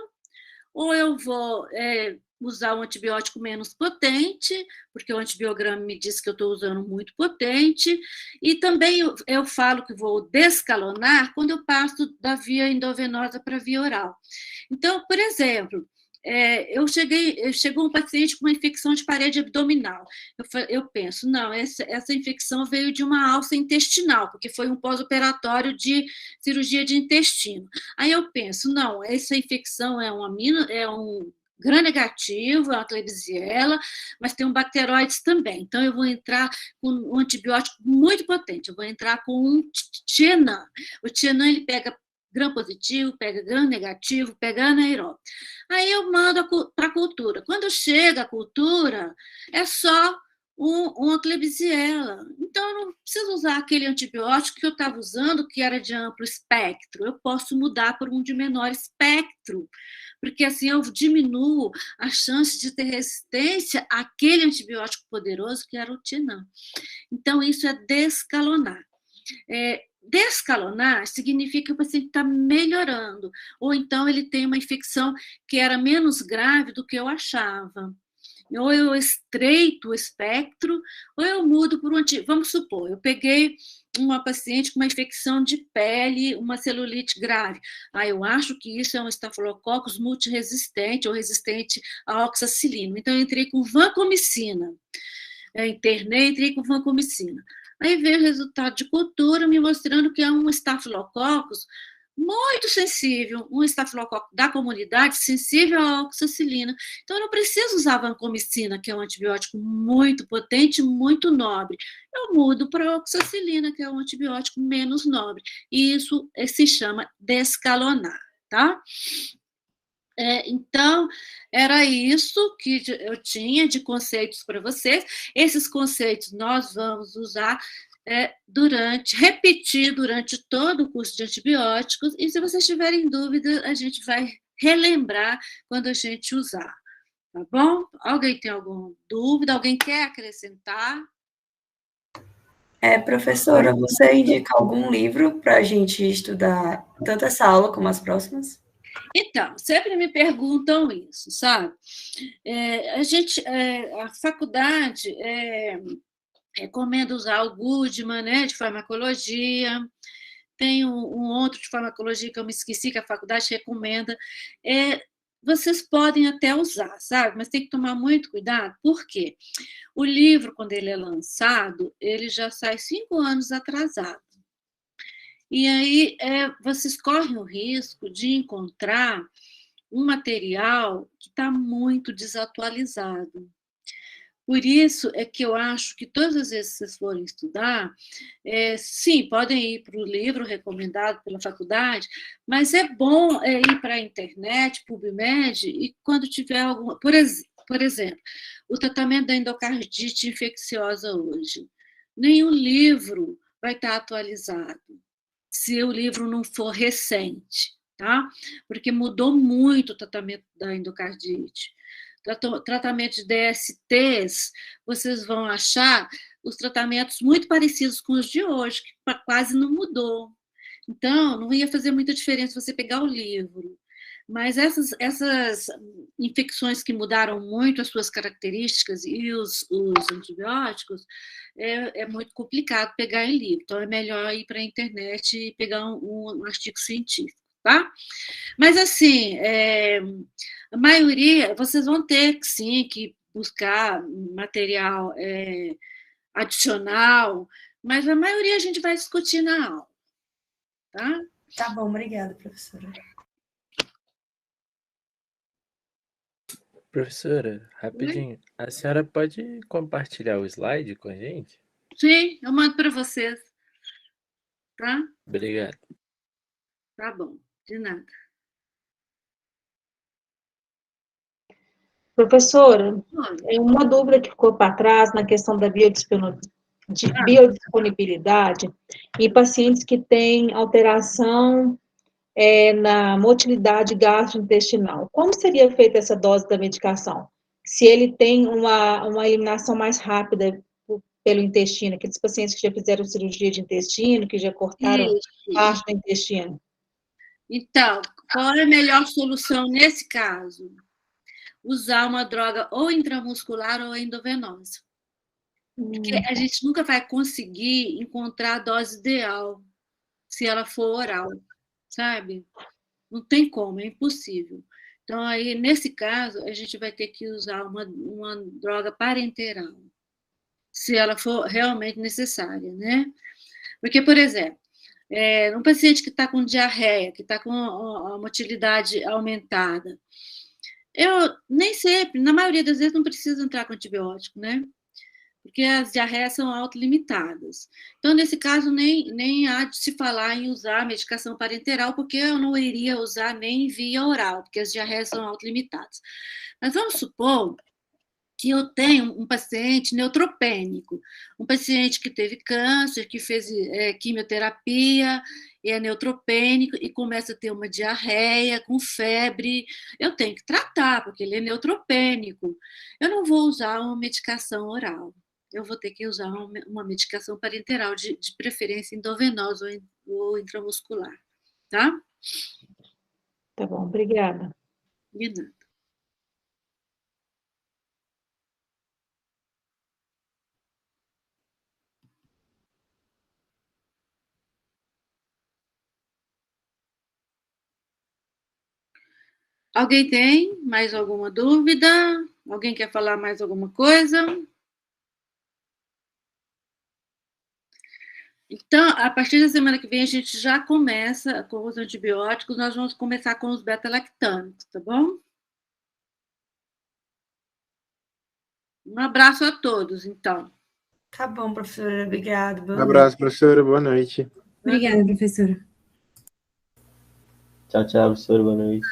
ou eu vou usar um antibiótico menos potente, porque o antibiograma me diz que eu estou usando muito potente, e também eu falo que vou descalonar quando eu passo da via endovenosa para a via oral. Então, por exemplo, chegou um paciente com uma infecção de parede abdominal. Eu penso, não, essa infecção veio de uma alça intestinal, porque foi um pós-operatório de cirurgia de intestino. Aí eu penso, não, essa infecção é um gram-negativo, é uma Klebsiella, mas tem um bacteroides também. Então, eu vou entrar com um antibiótico muito potente, eu vou entrar com um Tienan. O Tienan, ele pega gram-positivo, pega gram-negativo, pega anaeróbio. Aí eu mando para a cultura. Quando chega a cultura, é só uma Klebsiella. Então, eu não preciso usar aquele antibiótico que eu estava usando, que era de amplo espectro. Eu posso mudar por um de menor espectro, porque assim eu diminuo a chance de ter resistência àquele antibiótico poderoso que era o Tienan. Então, isso é descalonar. Descalonar significa que o paciente está melhorando, ou então ele tem uma infecção que era menos grave do que eu achava. Ou eu estreito o espectro, ou eu mudo por um antibiótico. Vamos supor, eu peguei uma paciente com uma infecção de pele, uma celulite grave. Eu acho que isso é um estafilococcus multiresistente ou resistente à oxacilina. Então, eu entrei com vancomicina. Internei, entrei com vancomicina. Aí veio o resultado de cultura me mostrando que é um estafilococcus muito sensível, um estafilococcus da comunidade sensível à oxacilina. Então, eu não preciso usar vancomicina, que é um antibiótico muito potente, muito nobre. Eu mudo para a oxacilina, que é um antibiótico menos nobre. E isso se chama descalonar, tá? Então, era isso que eu tinha de conceitos para vocês. Esses conceitos nós vamos usar repetir durante todo o curso de antibióticos, e se vocês tiverem dúvida, a gente vai relembrar quando a gente usar, tá bom? Alguém tem alguma dúvida? Alguém quer acrescentar? Professora, você indica algum livro para a gente estudar tanto essa aula como as próximas? Então, sempre me perguntam isso, sabe? A faculdade recomenda usar o Goodman, né, de farmacologia. Tem um outro de farmacologia que eu me esqueci, que a faculdade recomenda. Vocês podem até usar, sabe? Mas tem que tomar muito cuidado, porque o livro, quando ele é lançado, ele já sai 5 anos atrasado. E aí vocês correm o risco de encontrar um material que está muito desatualizado. Por isso é que eu acho que todas as vezes que vocês forem estudar, sim, podem ir para o livro recomendado pela faculdade, mas é bom ir para a internet, PubMed, e quando tiver alguma... Por exemplo, o tratamento da endocardite infecciosa hoje. Nenhum livro vai estar atualizado, se o livro não for recente, tá? Porque mudou muito o tratamento da endocardite. Tratamento de DSTs, vocês vão achar os tratamentos muito parecidos com os de hoje, que quase não mudou. Então, não ia fazer muita diferença você pegar o livro. Mas essas infecções que mudaram muito as suas características e os antibióticos, é muito complicado pegar em livro. Então, é melhor ir para a internet e pegar um artigo científico, tá? Mas, assim, a maioria, vocês vão ter, sim, que buscar material adicional, mas a maioria a gente vai discutir na aula, tá? Tá bom, obrigada, professora. Professora, rapidinho, a senhora pode compartilhar o slide com a gente? Sim, eu mando para vocês, tá? Obrigado. Tá bom, de nada. Professora, uma dúvida que ficou para trás na questão da biodisponibilidade e pacientes que têm alteração na motilidade gastrointestinal. Como seria feita essa dose da medicação? Se ele tem uma eliminação mais rápida pelo intestino, aqueles pacientes que já fizeram cirurgia de intestino, que já cortaram parte do intestino. Então, qual é a melhor solução nesse caso? Usar uma droga ou intramuscular ou endovenosa. Porque a gente nunca vai conseguir encontrar a dose ideal se ela for oral, sabe? Não tem como, é impossível. Então, aí, nesse caso, a gente vai ter que usar uma droga parenteral, se ela for realmente necessária, né? Porque, por exemplo, um paciente que está com diarreia, que está com a motilidade aumentada, eu nem sempre, na maioria das vezes, não preciso entrar com antibiótico, né? Porque as diarreias são autolimitadas. Então, nesse caso, nem há de se falar em usar medicação parenteral, porque eu não iria usar nem via oral, porque as diarreias são autolimitadas. Mas vamos supor que eu tenho um paciente neutropênico, um paciente que teve câncer, que fez quimioterapia, e é neutropênico e começa a ter uma diarreia com febre. Eu tenho que tratar, porque ele é neutropênico. Eu não vou usar uma medicação oral. Eu vou ter que usar uma medicação parenteral, de preferência endovenosa ou intramuscular. Tá? Tá bom, obrigada. De nada. Alguém tem mais alguma dúvida? Alguém quer falar mais alguma coisa? Então, a partir da semana que vem, a gente já começa com os antibióticos, nós vamos começar com os beta-lactâmicos, tá bom? Um abraço a todos, então. Tá bom, professora. Obrigada. Um abraço, professora. Boa noite. Obrigada, professora. Tchau, tchau, professora. Boa noite.